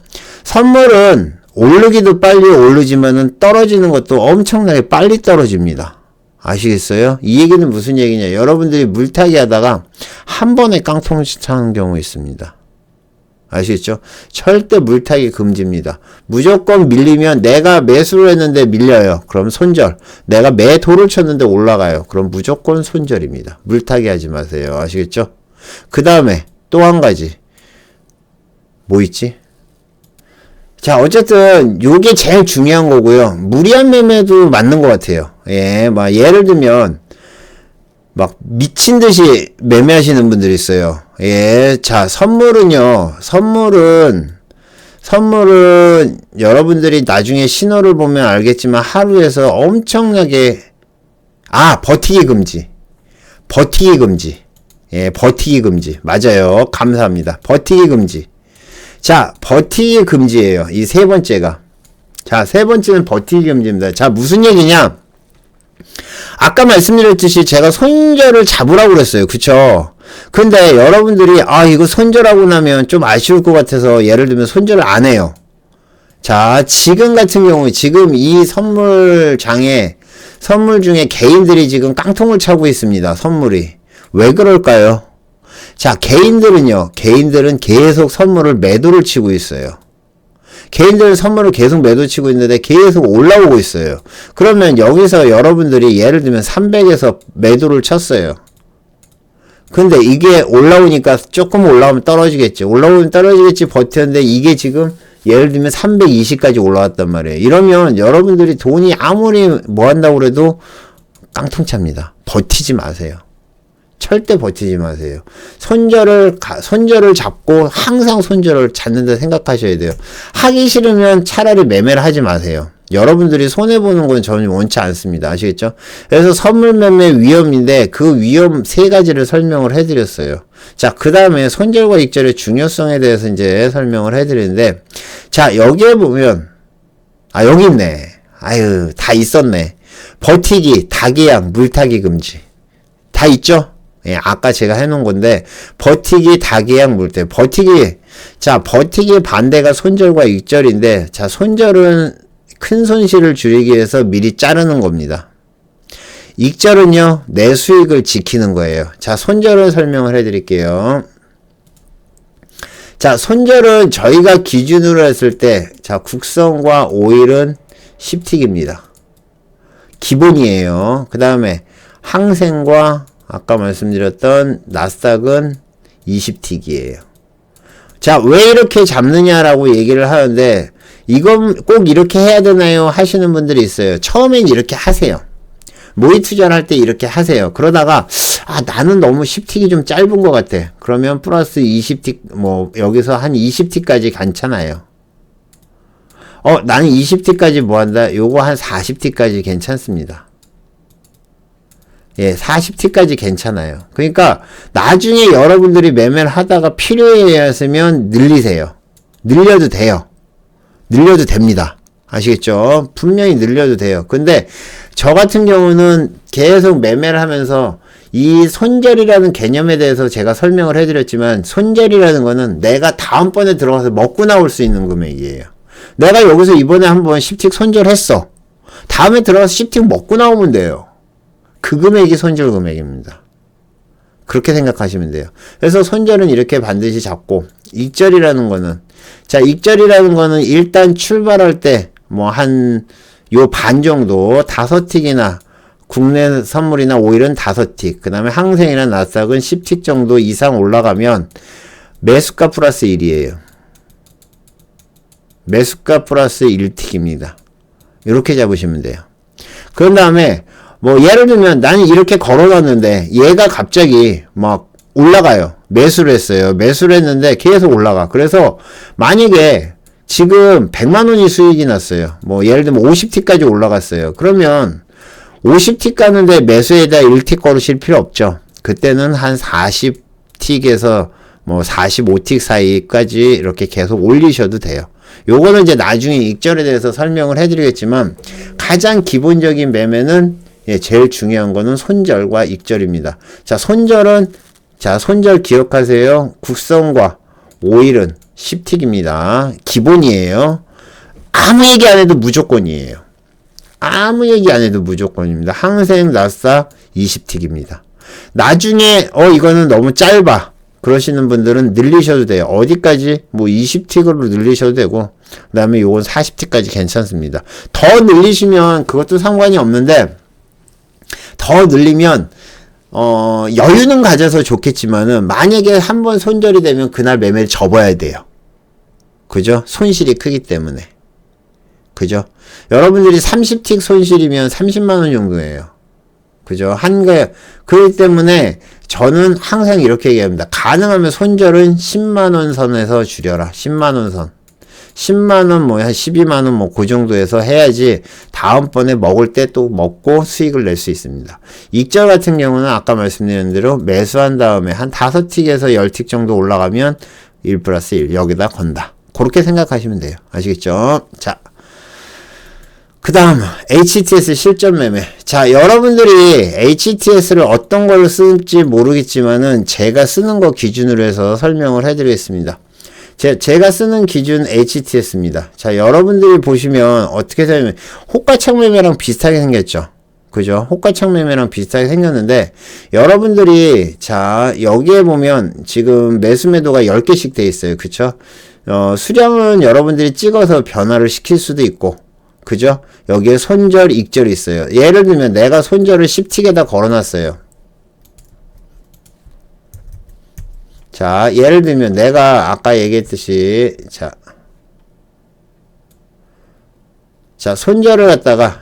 선물은 오르기도 빨리 오르지만은 떨어지는 것도 엄청나게 빨리 떨어집니다. 아시겠어요? 이 얘기는 무슨 얘기냐? 여러분들이 물타기 하다가 한 번에 깡통 차는 경우 있습니다. 아시겠죠? 절대 물타기 금지입니다. 무조건 밀리면, 내가 매수를 했는데 밀려요. 그럼 손절. 내가 매도를 쳤는데 올라가요. 그럼 무조건 손절입니다. 물타기 하지 마세요. 아시겠죠? 그 다음에 또 한 가지. 뭐 있지? 자, 어쨌든 요게 제일 중요한 거고요. 무리한 매매도 맞는 것 같아요. 예, 예를 들면 막 미친 듯이 매매하시는 분들이 있어요. 예. 자, 선물은 여러분들이 나중에 신호를 보면 알겠지만 하루에서 엄청나게, 버티기 금지. 예, 버티기 금지. 맞아요. 감사합니다. 버티기 금지. 자, 버티기 금지예요. 이 세 번째가. 자, 세 번째는 버티기 금지입니다. 자, 무슨 얘기냐? 아까 말씀드렸듯이 제가 손절을 잡으라고 그랬어요. 그쵸? 근데 여러분들이 이거 손절하고 나면 좀 아쉬울 것 같아서 예를 들면 손절을 안 해요. 자, 지금 같은 경우 지금 이 선물장에 선물 중에 개인들이 지금 깡통을 차고 있습니다. 선물이. 왜 그럴까요? 자, 개인들은 계속 선물을 매도를 치고 있어요. 개인들은 선물을 계속 매도 치고 있는데 계속 올라오고 있어요. 그러면 여기서 여러분들이 예를 들면 300에서 매도를 쳤어요. 근데 이게 올라오니까 조금 올라오면 떨어지겠지. 올라오면 떨어지겠지 버텼는데 이게 지금 예를 들면 320까지 올라왔단 말이에요. 이러면 여러분들이 돈이 아무리 뭐 한다고 그래도 깡통찹니다. 버티지 마세요. 절대 버티지 마세요. 손절을 잡고 항상 손절을 잡는다 생각하셔야 돼요. 하기 싫으면 차라리 매매를 하지 마세요. 여러분들이 손해보는 건 저는 원치 않습니다. 아시겠죠? 그래서 선물 매매 위험인데 그 위험 세 가지를 설명을 해드렸어요. 자, 그 다음에 손절과 익절의 중요성에 대해서 이제 설명을 해드리는데, 자, 여기에 보면, 여기 있네. 아유, 다 있었네. 버티기, 다계약, 물타기 금지. 다 있죠? 예, 아까 제가 해놓은 건데, 버티기, 다계약, 물타기. 버티기 반대가 손절과 익절인데, 자, 손절은 큰 손실을 줄이기 위해서 미리 자르는 겁니다. 익절은요, 내 수익을 지키는 거예요. 자, 손절을 설명을 해드릴게요. 자, 손절은 저희가 기준으로 했을 때, 자, 국성과 오일은 10틱입니다. 기본이에요. 그 다음에 항생과 아까 말씀드렸던 나스닥은 20틱이에요. 자, 왜 이렇게 잡느냐라고 얘기를 하는데, 이건 꼭 이렇게 해야 되나요? 하시는 분들이 있어요. 처음엔 이렇게 하세요. 모의 투자를 할 때 이렇게 하세요. 그러다가 나는 너무 10틱이 좀 짧은 것 같아. 그러면 플러스 20틱 여기서 한 20틱까지 괜찮아요. 나는 20틱까지 뭐 한다? 요거 한 40틱까지 괜찮습니다. 예, 40틱까지 괜찮아요. 그러니까 나중에 여러분들이 매매를 하다가 필요했으면 늘리세요. 늘려도 돼요. 늘려도 됩니다. 아시겠죠? 분명히 늘려도 돼요. 근데 저 같은 경우는 계속 매매를 하면서 이 손절이라는 개념에 대해서 제가 설명을 해드렸지만, 손절이라는 거는 내가 다음번에 들어가서 먹고 나올 수 있는 금액이에요. 내가 여기서 이번에 한번 10틱 손절했어. 다음에 들어가서 10틱 먹고 나오면 돼요. 그 금액이 손절 금액입니다. 그렇게 생각하시면 돼요. 그래서 손절은 이렇게 반드시 잡고, 익절이라는 거는, 자, 익절이라는 거는 일단 출발할 때 요 반 정도 5틱이나 국내 선물이나 오일은 5틱, 그 다음에 항생이나 나스닥은 10틱 정도 이상 올라가면 매수가 플러스 1이에요. 매수가 플러스 1틱입니다. 이렇게 잡으시면 돼요. 그런 다음에 예를 들면 나는 이렇게 걸어놨는데 얘가 갑자기 막 올라가요. 매수를 했어요. 매수를 했는데 계속 올라가. 그래서 만약에 지금 100만원이 수익이 났어요. 예를 들면 50틱까지 올라갔어요. 그러면 50틱 가는데 매수에다 1틱 걸으실 필요 없죠. 그때는 한 40틱에서 45틱 사이까지 이렇게 계속 올리셔도 돼요. 요거는 이제 나중에 익절에 대해서 설명을 해드리겠지만, 가장 기본적인 매매는 제일 중요한 거는 손절과 익절입니다. 자, 손절 기억하세요. 국성과 오일은 10틱입니다. 기본이에요. 아무 얘기 안 해도 무조건이에요. 아무 얘기 안 해도 무조건입니다. 항생, 나스닥 20틱입니다. 나중에 이거는 너무 짧아 그러시는 분들은 늘리셔도 돼요. 어디까지? 20틱으로 늘리셔도 되고, 그 다음에 요건 40틱까지 괜찮습니다. 더 늘리시면 그것도 상관이 없는데, 더 늘리면 여유는 가져서 좋겠지만은, 만약에 한번 손절이 되면 그날 매매를 접어야 돼요. 그죠? 손실이 크기 때문에. 그죠? 여러분들이 30틱 손실이면 30만원 정도예요. 그죠? 그렇기 때문에 저는 항상 이렇게 얘기합니다. 가능하면 손절은 10만원 선에서 줄여라. 10만원 선. 10만원 뭐 한 12만원 뭐 그 정도에서 해야지 다음번에 먹을 때 또 먹고 수익을 낼 수 있습니다. 익절 같은 경우는 아까 말씀드린 대로 매수한 다음에 한 5틱에서 10틱 정도 올라가면 1 플러스 1 여기다 건다. 그렇게 생각하시면 돼요. 아시겠죠? 자, 그 다음 HTS 실전 매매. 자, 여러분들이 HTS를 어떤 걸로 쓸지 모르겠지만은 제가 쓰는 거 기준으로 해서 설명을 해드리겠습니다. 제가 쓰는 기준 HTS입니다. 자, 여러분들이 보시면 어떻게 되냐면 호가창 매매랑 비슷하게 생겼죠. 그죠? 호가창 매매랑 비슷하게 생겼는데 여러분들이 자, 여기에 보면 지금 매수 매도가 10개씩 돼 있어요. 그쵸? 수량은 여러분들이 찍어서 변화를 시킬 수도 있고 그죠? 여기에 손절, 익절이 있어요. 예를 들면 내가 손절을 10틱에다 걸어놨어요. 자, 예를 들면 내가 아까 얘기했듯이 자, 손절을 갖다가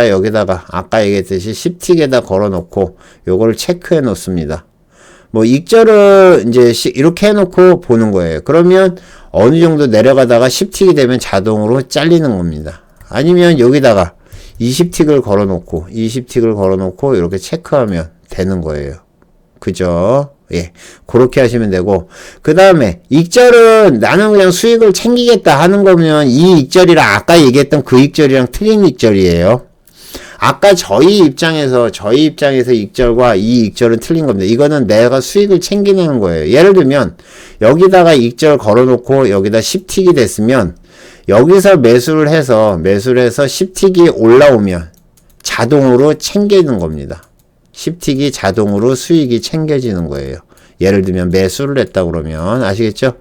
여기다가 아까 얘기했듯이 10틱에다 걸어놓고 요거를 체크해 놓습니다. 뭐 익절을 이제 이렇게 해놓고 보는 거예요. 그러면 어느 정도 내려가다가 10틱이 되면 자동으로 잘리는 겁니다. 아니면 여기다가 20틱을 걸어놓고 이렇게 체크하면 되는 거예요. 그죠? 예. 그렇게 하시면 되고, 그 다음에, 익절은 나는 그냥 수익을 챙기겠다 하는 거면 이 익절이랑 아까 얘기했던 그 익절이랑 틀린 익절이에요. 아까 저희 입장에서 익절과 이 익절은 틀린 겁니다. 이거는 내가 수익을 챙기는 거예요. 예를 들면, 여기다가 익절 걸어놓고 여기다 10틱이 됐으면, 여기서 매수를 해서 10틱이 올라오면 자동으로 챙기는 겁니다. 10틱이 자동으로 수익이 챙겨지는 거예요. 예를 들면 매수를 했다 그러면 아시겠죠?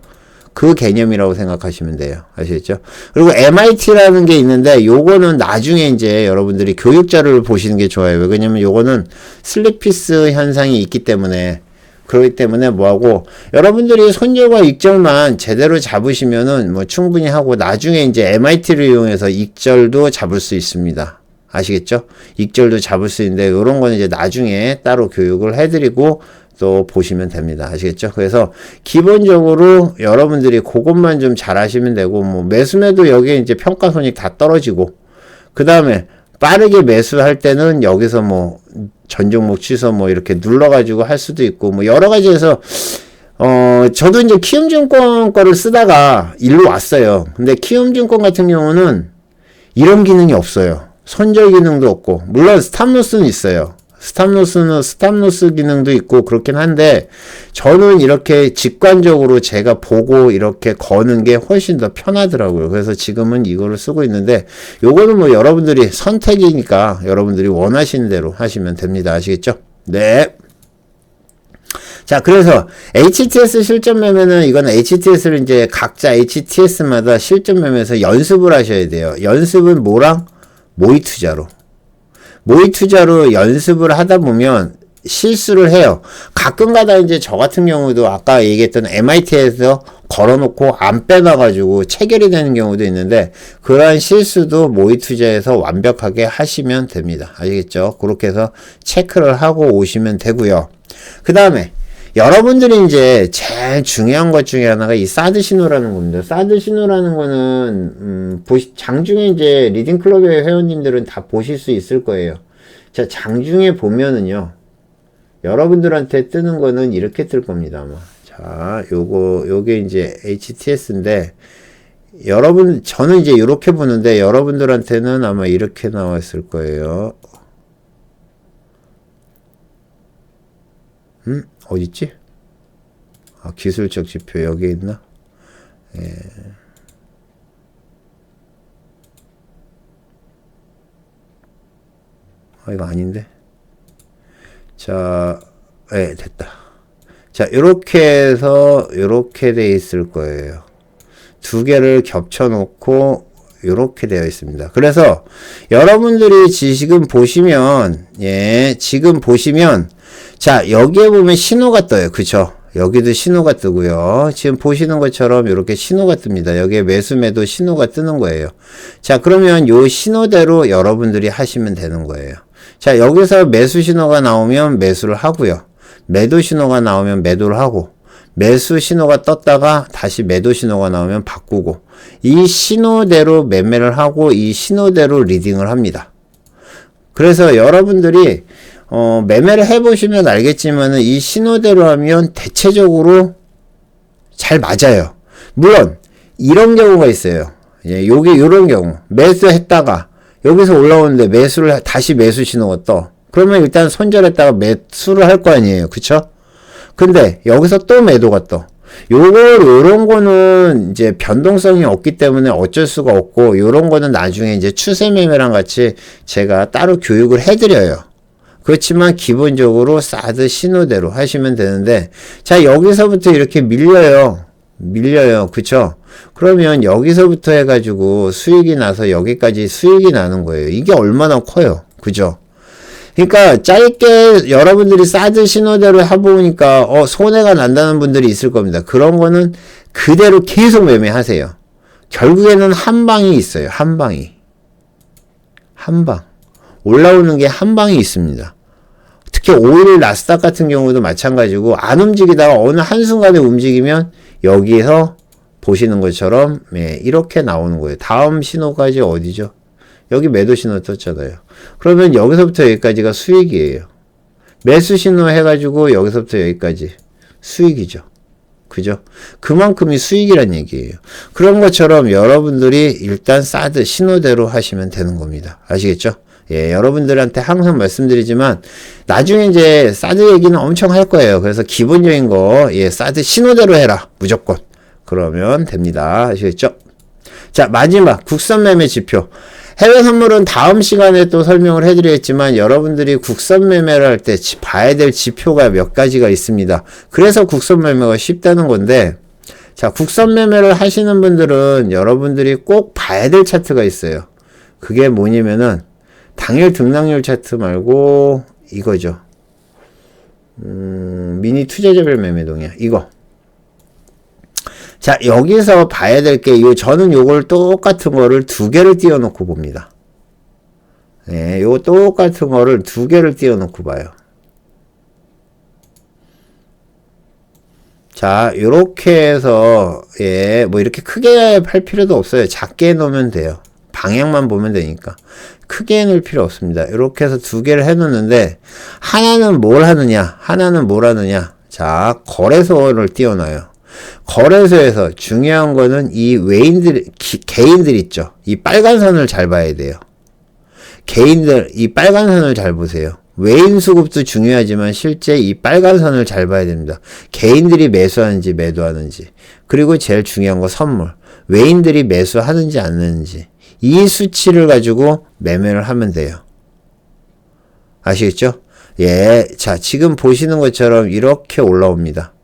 그 개념이라고 생각하시면 돼요. 아시겠죠? 그리고 MIT라는 게 있는데 요거는 나중에 이제 여러분들이 교육 자료를 보시는 게 좋아요. 왜냐면 요거는 슬립피스 현상이 있기 때문에 그렇기 때문에 뭐하고 여러분들이 손절과 익절만 제대로 잡으시면은 뭐 충분히 하고 나중에 이제 MIT를 이용해서 익절도 잡을 수 있습니다. 아시겠죠? 익절도 잡을 수 있는데 이런 거는 이제 나중에 따로 교육을 해드리고 또 보시면 됩니다. 아시겠죠? 그래서 기본적으로 여러분들이 그것만 좀 잘 하시면 되고 뭐 매수매도 여기에 이제 평가손익 다 떨어지고 그 다음에 빠르게 매수할 때는 여기서 뭐 전 종목 취소 뭐 이렇게 눌러가지고 할 수도 있고 뭐 여러 가지에서 저도 이제 키움증권 거를 쓰다가 일로 왔어요. 근데 키움증권 같은 경우는 이런 기능이 없어요. 손절 기능도 없고 물론 스탑로스는 있어요. 스탑로스 기능도 있고 그렇긴 한데 저는 이렇게 직관적으로 제가 보고 이렇게 거는 게 훨씬 더 편하더라고요. 그래서 지금은 이거를 쓰고 있는데 요거는 뭐 여러분들이 선택이니까 여러분들이 원하시는 대로 하시면 됩니다. 아시겠죠? 네. 자, 그래서 HTS 실전 매매는 이건 HTS를 이제 각자 HTS마다 실전 매매에서 연습을 하셔야 돼요. 연습은 뭐랑? 모의 투자로 연습을 하다 보면 실수를 해요. 가끔 가다 이제 저 같은 경우도 아까 얘기했던 MIT에서 걸어놓고 안 빼놔가지고 체결이 되는 경우도 있는데 그러한 실수도 모의 투자에서 완벽하게 하시면 됩니다. 아시겠죠? 그렇게 해서 체크를 하고 오시면 되고요. 그 다음에 여러분들이 이제 제일 중요한 것 중에 하나가 이 사드 신호라는 겁니다. 사드 신호라는 거는 장중에 이제 리딩클럽의 회원님들은 다 보실 수 있을 거예요. 자, 장중에 보면은요 여러분들한테 뜨는 거는 이렇게 뜰 겁니다 아마. 자, 요게 이제 HTS인데 저는 이제 이렇게 보는데 여러분들한테는 아마 이렇게 나왔을 거예요. 어딨지? 아, 기술적 지표 여기 있나? 예. 이거 아닌데? 자, 예, 됐다. 자, 요렇게 해서 요렇게 돼 있을 거예요. 두 개를 겹쳐 놓고 요렇게 되어 있습니다. 그래서 여러분들이 지금 보시면 자, 여기에 보면 신호가 떠요. 그쵸? 여기도 신호가 뜨고요. 지금 보시는 것처럼 이렇게 신호가 뜹니다. 여기에 매수매도 신호가 뜨는 거예요. 자, 그러면 요 신호대로 여러분들이 하시면 되는 거예요. 자, 여기서 매수 신호가 나오면 매수를 하고요. 매도 신호가 나오면 매도를 하고, 매수 신호가 떴다가 다시 매도 신호가 나오면 바꾸고, 이 신호대로 매매를 하고 이 신호대로 리딩을 합니다. 그래서 여러분들이 매매를 해보시면 알겠지만 이 신호대로 하면 대체적으로 잘 맞아요. 물론 이런 경우가 있어요. 예, 요런 경우 매수했다가 여기서 올라오는데 매수를 다시 매수 신호가 떠. 그러면 일단 손절했다가 매수를 할 거 아니에요. 그쵸? 근데 여기서 또 매도가 떠. 요런 거는 이제 변동성이 없기 때문에 어쩔 수가 없고, 요런 거는 나중에 이제 추세 매매랑 같이 제가 따로 교육을 해드려요. 그렇지만 기본적으로 사드 신호대로 하시면 되는데, 자, 여기서부터 이렇게 밀려요. 그쵸? 그러면 여기서부터 해가지고 수익이 나서 여기까지 수익이 나는 거예요. 이게 얼마나 커요. 그죠? 그러니까 짧게 여러분들이 사드 신호대로 해보니까 손해가 난다는 분들이 있을 겁니다. 그런 거는 그대로 계속 매매하세요. 결국에는 한 방이 있어요. 한 방이. 한 방. 올라오는 게 한 방이 있습니다. 특히 오일 나스닥 같은 경우도 마찬가지고, 안 움직이다가 어느 한순간에 움직이면 여기에서 보시는 것처럼 이렇게 나오는 거예요. 다음 신호까지 어디죠? 여기 매도 신호 떴잖아요. 그러면 여기서부터 여기까지가 수익이에요. 매수 신호 해가지고 여기서부터 여기까지 수익이죠. 그죠? 그만큼이 수익이란 얘기예요. 그런 것처럼 여러분들이 일단 사드 신호대로 하시면 되는 겁니다. 아시겠죠? 예, 여러분들한테 항상 말씀드리지만 나중에 이제 사드 얘기는 엄청 할 거예요. 그래서 기본적인 거, 사드 신호대로 해라. 무조건. 그러면 됩니다. 아시겠죠? 자, 마지막 국선 매매 지표. 해외 선물은 다음 시간에 또 설명을 해드리겠지만, 여러분들이 국선 매매를 할 때 봐야 될 지표가 몇 가지가 있습니다. 그래서 국선 매매가 쉽다는 건데, 자, 국선 매매를 하시는 분들은 여러분들이 꼭 봐야 될 차트가 있어요. 그게 뭐냐면은 당일 등락률 차트 말고 이거죠. 미니 투자자별 매매동이야. 이거. 자, 여기서 봐야 될 게, 저는 요걸 똑같은 거를 두 개를 띄워놓고 봅니다. 네, 요 똑같은 거를 두 개를 띄워놓고 봐요. 자, 요렇게 해서, 뭐 이렇게 크게 할 필요도 없어요. 작게 해놓으면 돼요. 방향만 보면 되니까. 크게 해놓을 필요 없습니다. 요렇게 해서 두 개를 해놓는데, 하나는 뭘 하느냐? 자, 거래소를 띄워놔요. 거래소에서 중요한 거는 이 개인들 있죠. 이 빨간 선을 잘 봐야 돼요. 개인들, 이 빨간 선을 잘 보세요. 외인 수급도 중요하지만 실제 이 빨간 선을 잘 봐야 됩니다. 개인들이 매수하는지 매도하는지. 그리고 제일 중요한 거 선물. 외인들이 매수하는지 안 하는지. 이 수치를 가지고 매매를 하면 돼요. 아시겠죠? 자, 지금 보시는 것처럼 이렇게 올라옵니다.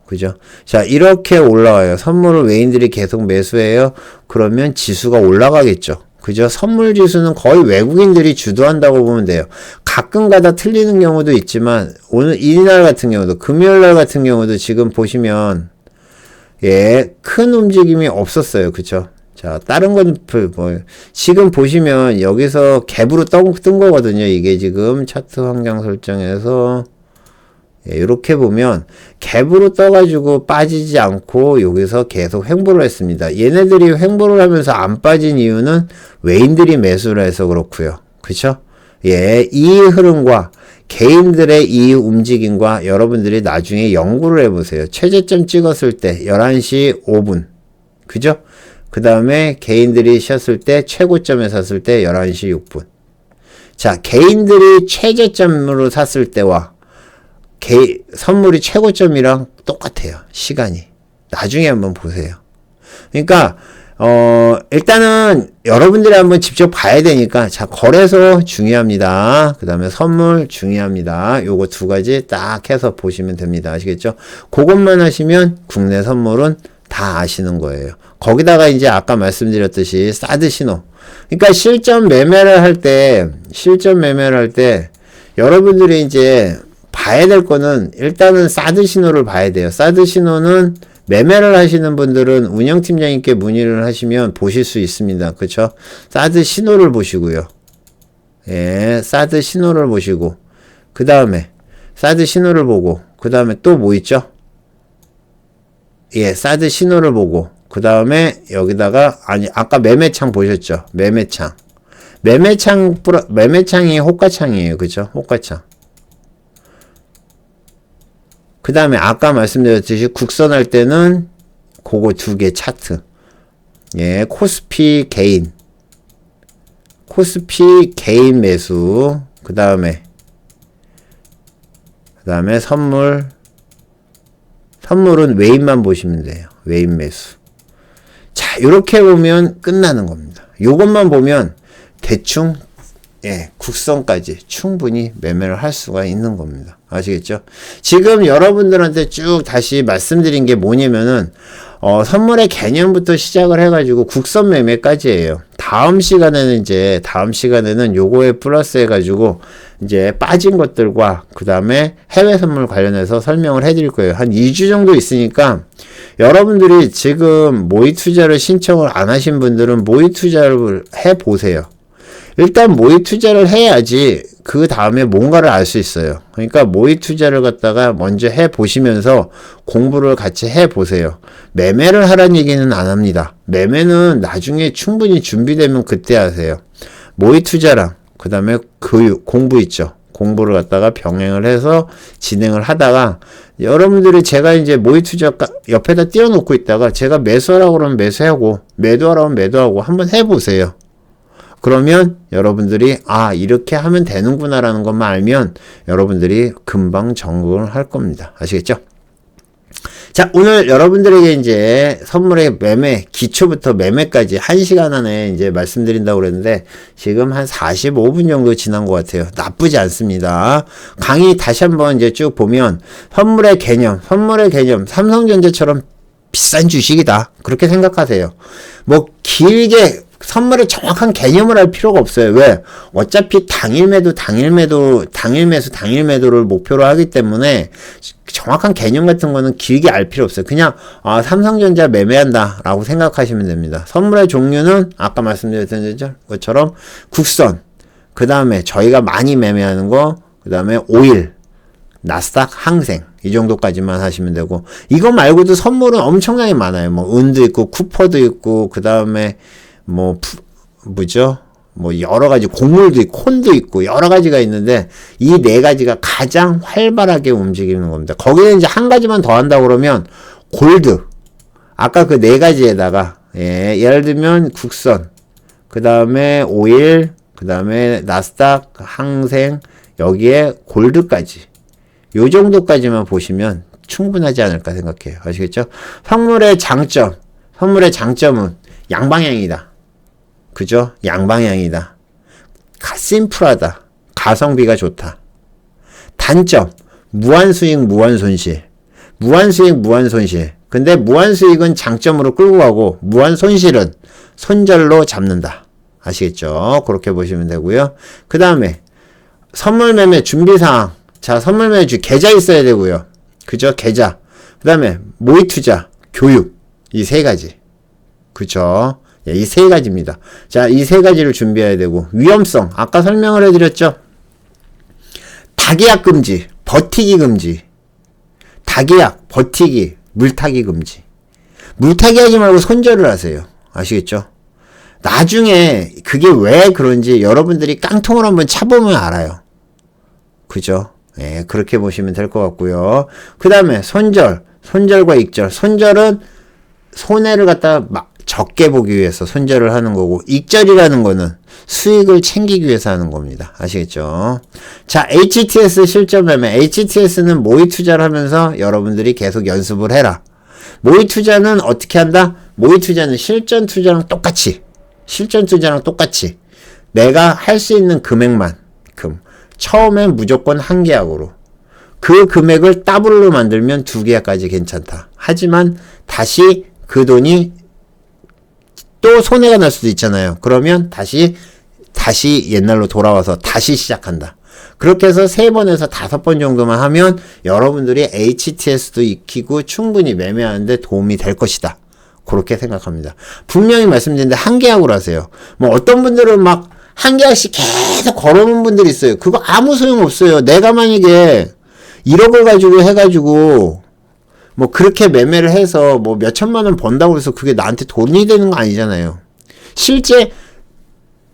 그죠? 자, 이렇게 올라와요. 선물을 외인들이 계속 매수해요. 그러면 지수가 올라가겠죠. 그죠? 선물 지수는 거의 외국인들이 주도한다고 보면 돼요. 가끔 가다 틀리는 경우도 있지만, 오늘 이날 같은 경우도, 금요일 날 같은 경우도 지금 보시면, 큰 움직임이 없었어요. 그쵸? 자, 다른 건, 지금 보시면 여기서 갭으로 뜬 거거든요. 이게 지금 차트 환경 설정에서, 이렇게 보면 갭으로 떠가지고 빠지지 않고 여기서 계속 횡보를 했습니다. 얘네들이 횡보를 하면서 안 빠진 이유는 외인들이 매수를 해서 그렇고요. 그쵸? 이 흐름과 개인들의 이 움직임과 여러분들이 나중에 연구를 해보세요. 최저점 찍었을 때 11시 5분. 그죠? 그 다음에 개인들이 쉬었을 때 최고점에 샀을 때 11시 6분. 자, 개인들이 최저점으로 샀을 때와 선물이 최고점이랑 똑같아요. 시간이. 나중에 한번 보세요. 그러니까 일단은 여러분들이 한번 직접 봐야 되니까, 자, 거래소 중요합니다. 그 다음에 선물 중요합니다. 요거 두 가지 딱 해서 보시면 됩니다. 아시겠죠? 그것만 하시면 국내 선물은 다 아시는 거예요. 거기다가 이제 아까 말씀드렸듯이 사드 신호. 그러니까 실전 매매를 할 때 여러분들이 이제 봐야 될 거는 일단은 사드 신호를 봐야 돼요. 사드 신호는 매매를 하시는 분들은 운영팀장님께 문의를 하시면 보실 수 있습니다. 그쵸? 사드 신호를 보시고요. 예, 사드 신호를 보시고, 그 다음에 사드 신호를 보고, 그 다음에 또 뭐 있죠? 예, 사드 신호를 보고, 그 다음에 여기다가, 아니, 아까 매매창 보셨죠? 매매창. 매매창이 호가창이에요. 그죠? 호가창. 그 다음에 아까 말씀드렸듯이 국선할 때는 그거 두 개 차트. 예, 코스피 개인. 코스피 개인 매수. 그 다음에 선물은 외인만 보시면 돼요. 외인 매수. 자, 요렇게 보면 끝나는 겁니다. 요것만 보면 대충 예, 국선까지 충분히 매매를 할 수가 있는 겁니다. 아시겠죠? 지금 여러분들한테 쭉 다시 말씀드린 게 뭐냐면은 선물의 개념부터 시작을 해가지고 국선 매매까지예요. 다음 시간에는 요거에 플러스 해가지고 이제 빠진 것들과 그 다음에 해외 선물 관련해서 설명을 해드릴 거예요. 한 2주 정도 있으니까 여러분들이 지금 모의 투자를 신청을 안 하신 분들은 모의 투자를 해보세요. 일단 모의 투자를 해야지 그 다음에 뭔가를 알 수 있어요. 그러니까 모의 투자를 갖다가 먼저 해보시면서 공부를 같이 해보세요. 매매를 하라는 얘기는 안 합니다. 매매는 나중에 충분히 준비되면 그때 하세요. 모의 투자랑 그 다음에 공부 있죠. 공부를 갖다가 병행을 해서 진행을 하다가 여러분들이 제가 이제 모의 투자 옆에다 띄워놓고 있다가 제가 매수하라고 그러면 매수하고 매도하라고 하면 매도하고 한번 해보세요. 그러면 여러분들이 이렇게 하면 되는구나라는 것만 알면 여러분들이 금방 적응을 할 겁니다. 아시겠죠? 자, 오늘 여러분들에게 이제 선물의 매매, 기초부터 매매까지 1시간 안에 이제 말씀드린다고 그랬는데 지금 한 45분 정도 지난 것 같아요. 나쁘지 않습니다. 강의 다시 한번 이제 쭉 보면 선물의 개념, 삼성전자처럼 비싼 주식이다. 그렇게 생각하세요. 뭐 길게 선물의 정확한 개념을 알 필요가 없어요. 왜? 어차피 당일 매도를 목표로 하기 때문에 정확한 개념 같은 거는 길게 알 필요 없어요. 그냥 삼성전자 매매한다 라고 생각하시면 됩니다. 선물의 종류는 아까 말씀드렸던 것처럼 국선, 그 다음에 저희가 많이 매매하는 거, 그 다음에 오일, 나스닥, 항생 이 정도까지만 하시면 되고, 이거 말고도 선물은 엄청나게 많아요. 뭐 은도 있고 쿠퍼도 있고, 그 다음에 여러 가지 곡물도 있고 콘도 있고 여러 가지가 있는데 이 네 가지가 가장 활발하게 움직이는 겁니다. 거기에 이제 한 가지만 더 한다고 그러면 골드, 아까 그 네 가지에다가 예를 들면 국선, 그 다음에 오일, 그 다음에 나스닥, 항생, 여기에 골드까지 요 정도까지만 보시면 충분하지 않을까 생각해요. 아시겠죠? 선물의 장점은 양방향이다. 그죠? 양방향이다. 심플하다. 가성비가 좋다. 단점, 무한수익, 무한손실. 근데 무한수익은 장점으로 끌고 가고 무한손실은 손절로 잡는다. 아시겠죠? 그렇게 보시면 되고요. 그 다음에 선물매매 준비사항. 자, 선물매매 계좌 있어야 되고요. 그죠? 계좌. 그 다음에 모의투자, 교육. 이 세 가지. 그죠? 이 세 가지입니다. 자, 이 세 가지를 준비해야 되고, 위험성, 아까 설명을 해드렸죠? 다계약 금지, 버티기 금지. 다계약, 버티기, 물타기 금지. 물타기 하지 말고 손절을 하세요. 아시겠죠? 나중에 그게 왜 그런지 여러분들이 깡통을 한번 차보면 알아요. 그죠? 예, 그렇게 보시면 될 것 같고요. 그 다음에 손절과 익절. 손절은 손해를 갖다가 적게 보기 위해서 손절을 하는 거고, 익절이라는 거는 수익을 챙기기 위해서 하는 겁니다. 아시겠죠? 자, HTS 실전 매매. HTS는 모의 투자를 하면서 여러분들이 계속 연습을 해라. 모의 투자는 어떻게 한다? 모의 투자는 실전 투자랑 똑같이 내가 할 수 있는 금액만큼 처음엔 무조건 한 계약으로, 그 금액을 더블로 만들면 두 계약까지 괜찮다. 하지만 다시 그 돈이 또 손해가 날 수도 있잖아요. 그러면 다시 옛날로 돌아와서 다시 시작한다. 그렇게 해서 3번에서 5번 정도만 하면 여러분들이 HTS도 익히고 충분히 매매하는데 도움이 될 것이다. 그렇게 생각합니다. 분명히 말씀드리는데 한 계약으로 하세요. 뭐 어떤 분들은 막 한 계약씩 계속 걸어놓은 분들이 있어요. 그거 아무 소용 없어요. 내가 만약에 1억을 가지고 해가지고 뭐 그렇게 매매를 해서 뭐 몇천만 원 번다고 해서 그게 나한테 돈이 되는 거 아니잖아요. 실제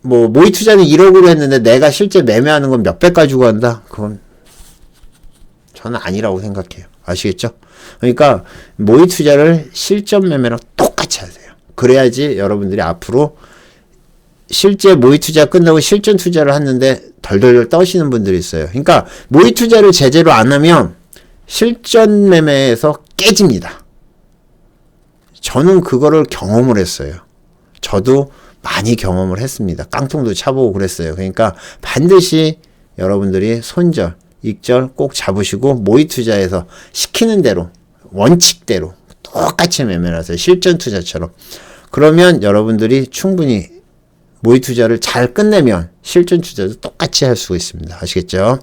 뭐 모의 투자는 1억으로 했는데 내가 실제 매매하는 건 몇 배 가지고 한다? 그건 저는 아니라고 생각해요. 아시겠죠? 그러니까 모의 투자를 실전 매매랑 똑같이 하세요. 그래야지 여러분들이 앞으로 실제 모의 투자 끝나고 실전 투자를 하는데 덜덜덜 떠시는 분들이 있어요. 그러니까 모의 투자를 제대로 안 하면 실전 매매에서 깨집니다. 저는 그거를 경험을 했어요. 저도 많이 경험을 했습니다. 깡통도 차보고 그랬어요. 그러니까 반드시 여러분들이 손절, 익절 꼭 잡으시고 모의 투자에서 시키는 대로, 원칙대로 똑같이 매매를 하세요. 실전 투자처럼. 그러면 여러분들이 충분히 모의 투자를 잘 끝내면 실전 투자도 똑같이 할 수 있습니다. 아시겠죠?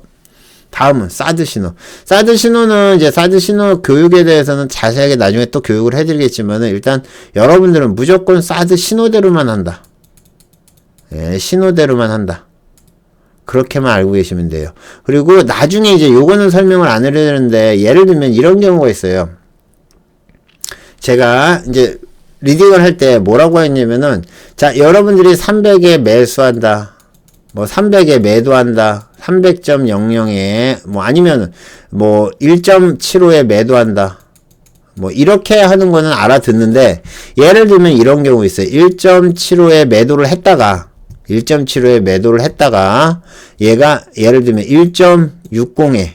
다음은 사드 신호. 사드 신호는 이제 사드 신호 교육에 대해서는 자세하게 나중에 또 교육을 해드리겠지만은 일단 여러분들은 무조건 사드 신호대로만 한다. 예, 신호대로만 한다. 그렇게만 알고 계시면 돼요. 그리고 나중에 이제 요거는 설명을 안 해드리는데 예를 들면 이런 경우가 있어요. 제가 이제 리딩을 할 때 뭐라고 했냐면은 자 여러분들이 300에 매수한다. 뭐 300에 매도한다. 300.00에 뭐 아니면 뭐 1.75에 매도한다. 뭐 이렇게 하는 거는 알아듣는데 예를 들면 이런 경우 있어요. 1.75에 매도를 했다가 1.75에 매도를 했다가 얘가 예를 들면 1.60에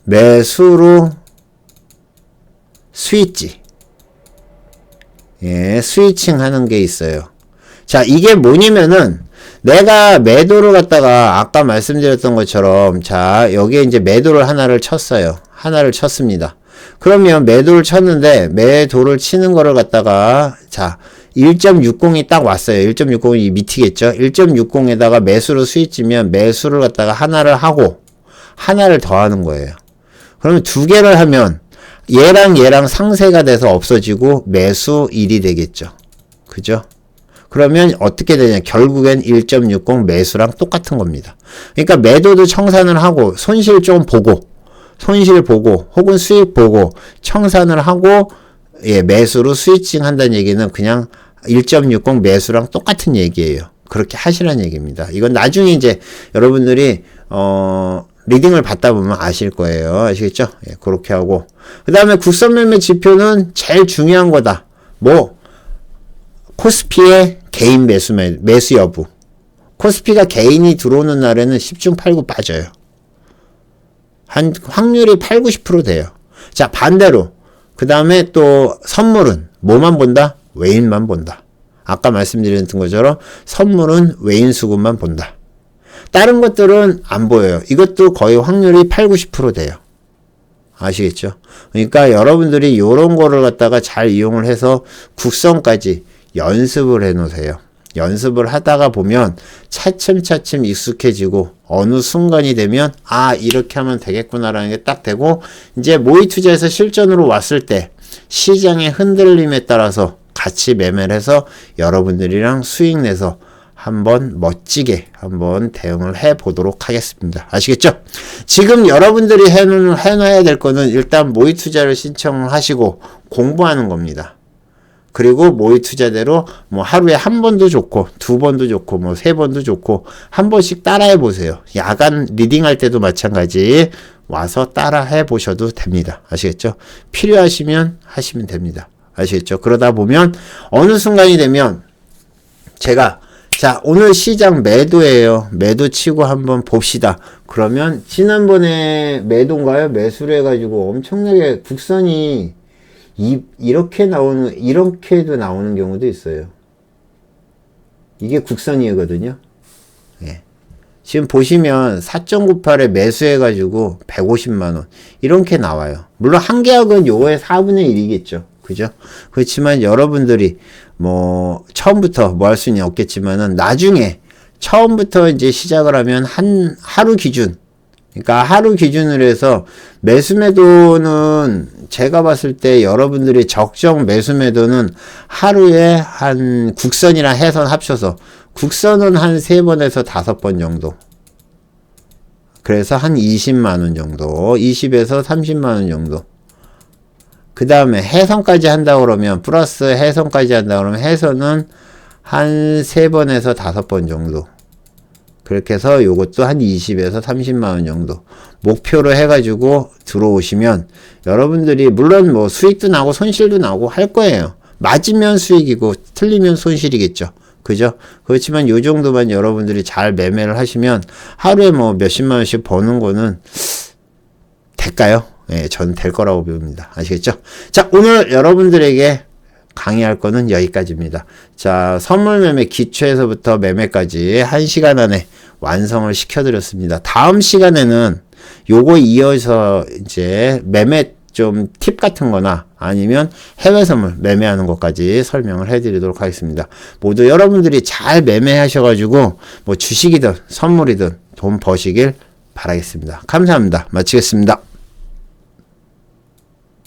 매수로 스위치 예, 스위칭 하는 게 있어요. 자, 이게 뭐냐면은 내가 매도를 갖다가 아까 말씀드렸던 것처럼 자, 여기에 이제 매도를 하나를 쳤어요. 하나를 쳤습니다. 그러면 매도를 쳤는데 매도를 치는 거를 갖다가 자, 1.60이 딱 왔어요. 1.60이 밑이겠죠. 1.60에다가 매수로 스위치면 매수를 갖다가 하나를 하고 하나를 더 하는 거예요. 그러면 두 개를 하면 얘랑 얘랑 상쇄가 돼서 없어지고 매수 1이 되겠죠. 그죠? 그러면 어떻게 되냐. 결국엔 1.60 매수랑 똑같은 겁니다. 그러니까 매도도 청산을 하고 손실 좀 보고 손실 보고 혹은 수익 보고 청산을 하고 예, 매수로 스위칭 한다는 얘기는 그냥 1.60 매수랑 똑같은 얘기예요. 그렇게 하시라는 얘기입니다. 이건 나중에 이제 여러분들이 리딩을 받다 보면 아실 거예요. 아시겠죠? 예, 그렇게 하고. 그 다음에 국선 매매 지표는 제일 중요한 거다. 뭐, 코스피의 개인 매수 여부. 코스피가 개인이 들어오는 날에는 10중 8구 빠져요. 확률이 8, 90% 돼요. 자, 반대로. 그 다음에 또 선물은 뭐만 본다? 외인만 본다. 아까 말씀드렸던 것처럼 선물은 외인 수급만 본다. 다른 것들은 안 보여요. 이것도 거의 확률이 8, 90% 돼요. 아시겠죠? 그러니까 여러분들이 요런 거를 갖다가 잘 이용을 해서 국선까지 연습을 해 놓으세요. 연습을 하다가 보면 차츰차츰 익숙해지고 어느 순간이 되면 아 이렇게 하면 되겠구나라는 게 딱 되고 이제 모의 투자에서 실전으로 왔을 때 시장의 흔들림에 따라서 같이 매매를 해서 여러분들이랑 수익 내서 한번 멋지게 한번 대응을 해 보도록 하겠습니다. 아시겠죠? 지금 여러분들이 해놔야 될 거는 일단 모의 투자를 신청을 하시고 공부하는 겁니다. 그리고 모의 투자대로 뭐 하루에 한 번도 좋고 두 번도 좋고 뭐 세 번도 좋고 한 번씩 따라해 보세요. 야간 리딩할 때도 마찬가지 와서 따라해 보셔도 됩니다. 아시겠죠? 필요하시면 하시면 됩니다. 아시겠죠? 그러다 보면 어느 순간이 되면 제가 자 오늘 시장 매도예요. 매도 치고 한번 봅시다. 그러면 지난번에 매도인가요? 매수를 해가지고 엄청나게 국선이 이렇게도 나오는 경우도 있어요. 이게 국선이거든요. 예. 지금 보시면 4.98에 매수해가지고 150만원. 이렇게 나와요. 물론 한 계약은 요거의 4분의 1이겠죠. 그죠? 그렇지만 여러분들이 뭐, 처음부터 뭐 할 수는 없겠지만은 나중에 처음부터 이제 시작을 하면 하루 기준. 그러니까 하루 기준으로 해서 매수 매도는 제가 봤을 때 여러분들이 적정 매수 매도는 하루에 한 국선이랑 해선 합쳐서 국선은 한 3번에서 5번 정도. 그래서 한 20만원 정도. 20에서 30만원 정도. 그 다음에 해선까지 한다 그러면 플러스 해선까지 한다 그러면 해선은 한 3번에서 5번 정도. 그렇게 해서 요것도 한 20에서 30만원 정도 목표로 해가지고 들어오시면 여러분들이 물론 뭐 수익도 나고 손실도 나고 할 거예요. 맞으면 수익이고 틀리면 손실이겠죠. 그죠? 그렇지만 요 정도만 여러분들이 잘 매매를 하시면 하루에 뭐 몇십만원씩 버는 거는 될까요? 예, 저는 될 거라고 봅니다. 아시겠죠? 자, 오늘 여러분들에게 강의할 거는 여기까지입니다. 자, 선물 매매 기초에서부터 매매까지 1시간 안에 완성을 시켜드렸습니다. 다음 시간에는 요거 이어서 이제 매매 좀 팁 같은 거나 아니면 해외 선물 매매하는 것까지 설명을 해드리도록 하겠습니다. 모두 여러분들이 잘 매매하셔가지고 뭐 주식이든 선물이든 돈 버시길 바라겠습니다. 감사합니다. 마치겠습니다.